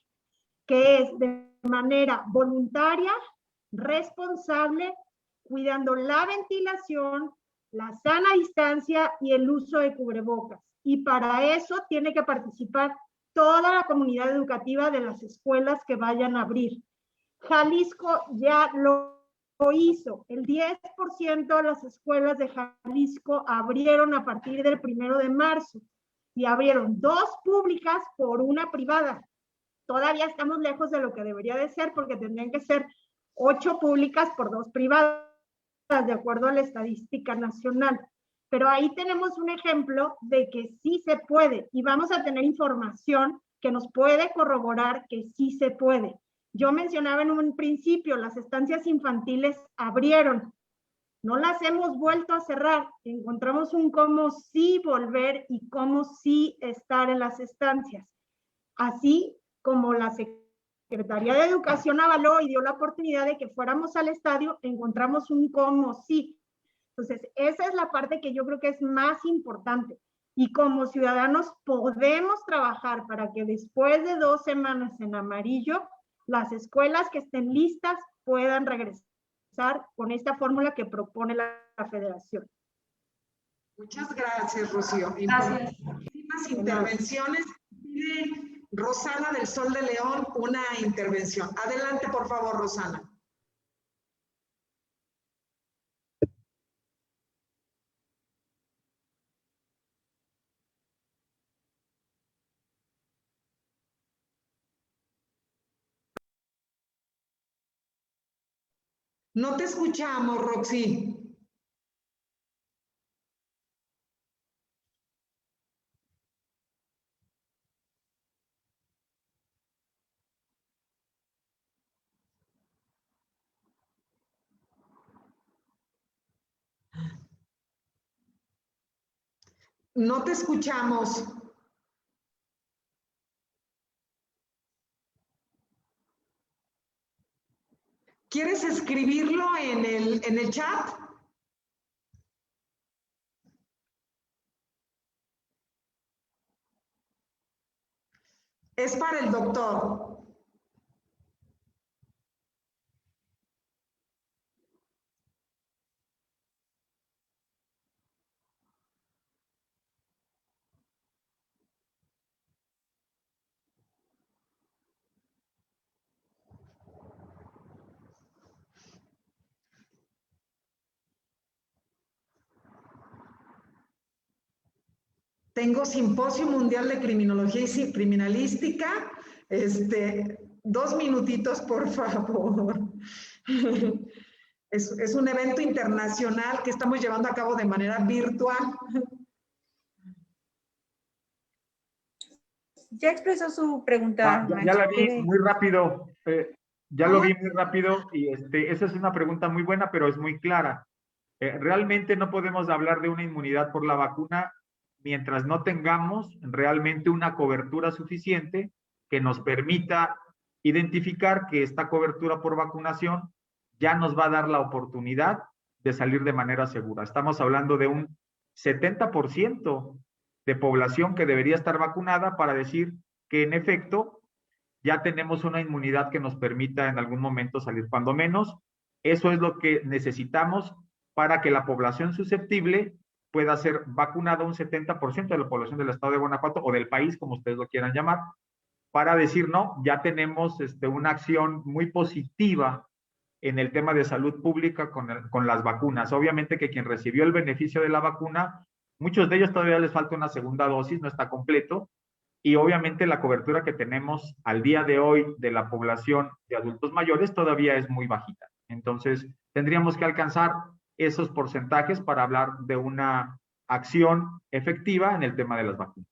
que es de manera voluntaria, responsable, cuidando la ventilación, la sana distancia y el uso de cubrebocas. Y para eso tiene que participar toda la comunidad educativa de las escuelas que vayan a abrir. Jalisco ya lo hizo. El 10% de las escuelas de Jalisco abrieron a partir del 1 de marzo y abrieron 2 públicas por 1 privada. Todavía estamos lejos de lo que debería de ser porque tendrían que ser 8 públicas por 2 privadas, de acuerdo a la estadística nacional. Pero ahí tenemos un ejemplo de que sí se puede y vamos a tener información que nos puede corroborar que sí se puede. Yo mencionaba en un principio, las estancias infantiles abrieron, no las hemos vuelto a cerrar, encontramos un cómo sí volver y cómo sí estar en las estancias. Así como la Secretaría de Educación avaló y dio la oportunidad de que fuéramos al estadio, encontramos un cómo sí. Entonces, esa es la parte que yo creo que es más importante. Y como ciudadanos podemos trabajar para que después de 2 semanas en amarillo, las escuelas que estén listas puedan regresar con esta fórmula que propone la Federación. Muchas gracias, Rocío. Gracias. Últimas intervenciones. Pide Rosana del Sol de León una intervención. Adelante, por favor, Rosana. No te escuchamos, Roxy. No te escuchamos. ¿Quieres escribirlo en el chat? Es para el doctor. Tengo Simposio Mundial de Criminología y Criminalística. 2 minutitos, por favor. Es un evento internacional que estamos llevando a cabo de manera virtual. Ya expresó su pregunta. Ya la vi muy rápido. Ya lo vi muy rápido y esa es una pregunta muy buena, pero es muy clara. Realmente no podemos hablar de una inmunidad por la vacuna mientras no tengamos realmente una cobertura suficiente que nos permita identificar que esta cobertura por vacunación ya nos va a dar la oportunidad de salir de manera segura. Estamos hablando de un 70% de población que debería estar vacunada para decir que en efecto ya tenemos una inmunidad que nos permita en algún momento salir. Cuando menos, eso es lo que necesitamos para que la población susceptible pueda ser vacunada, un 70% de la población del estado de Guanajuato o del país, como ustedes lo quieran llamar, para decir, no, ya tenemos una acción muy positiva en el tema de salud pública con las vacunas. Obviamente que quien recibió el beneficio de la vacuna, muchos de ellos todavía les falta una segunda dosis, no está completo, y obviamente la cobertura que tenemos al día de hoy de la población de adultos mayores todavía es muy bajita. Entonces, tendríamos que alcanzar esos porcentajes para hablar de una acción efectiva en el tema de las vacunas.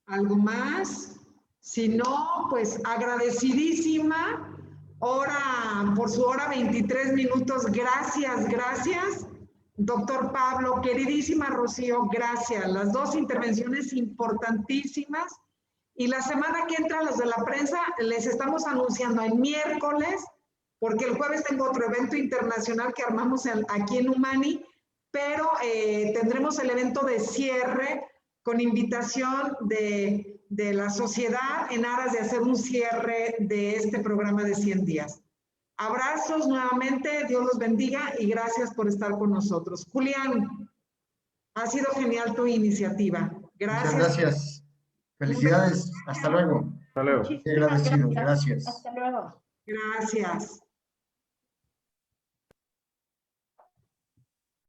¿Algo más? Si no, pues agradecidísima. Por su hora 23 minutos. Gracias, gracias. Doctor Pablo, queridísima Rocío, gracias. Las dos intervenciones importantísimas. Y la semana que entra, los de la prensa, les estamos anunciando el miércoles, porque el jueves tengo otro evento internacional que armamos aquí en Humani, pero tendremos el evento de cierre con invitación de la sociedad en aras de hacer un cierre de este programa de 100 días. Abrazos nuevamente, Dios los bendiga y gracias por estar con nosotros. Julián, ha sido genial tu iniciativa. Gracias. Muchas gracias. Felicidades. Hasta luego. Hasta luego. Qué agradecido. Gracias. Hasta luego. Gracias.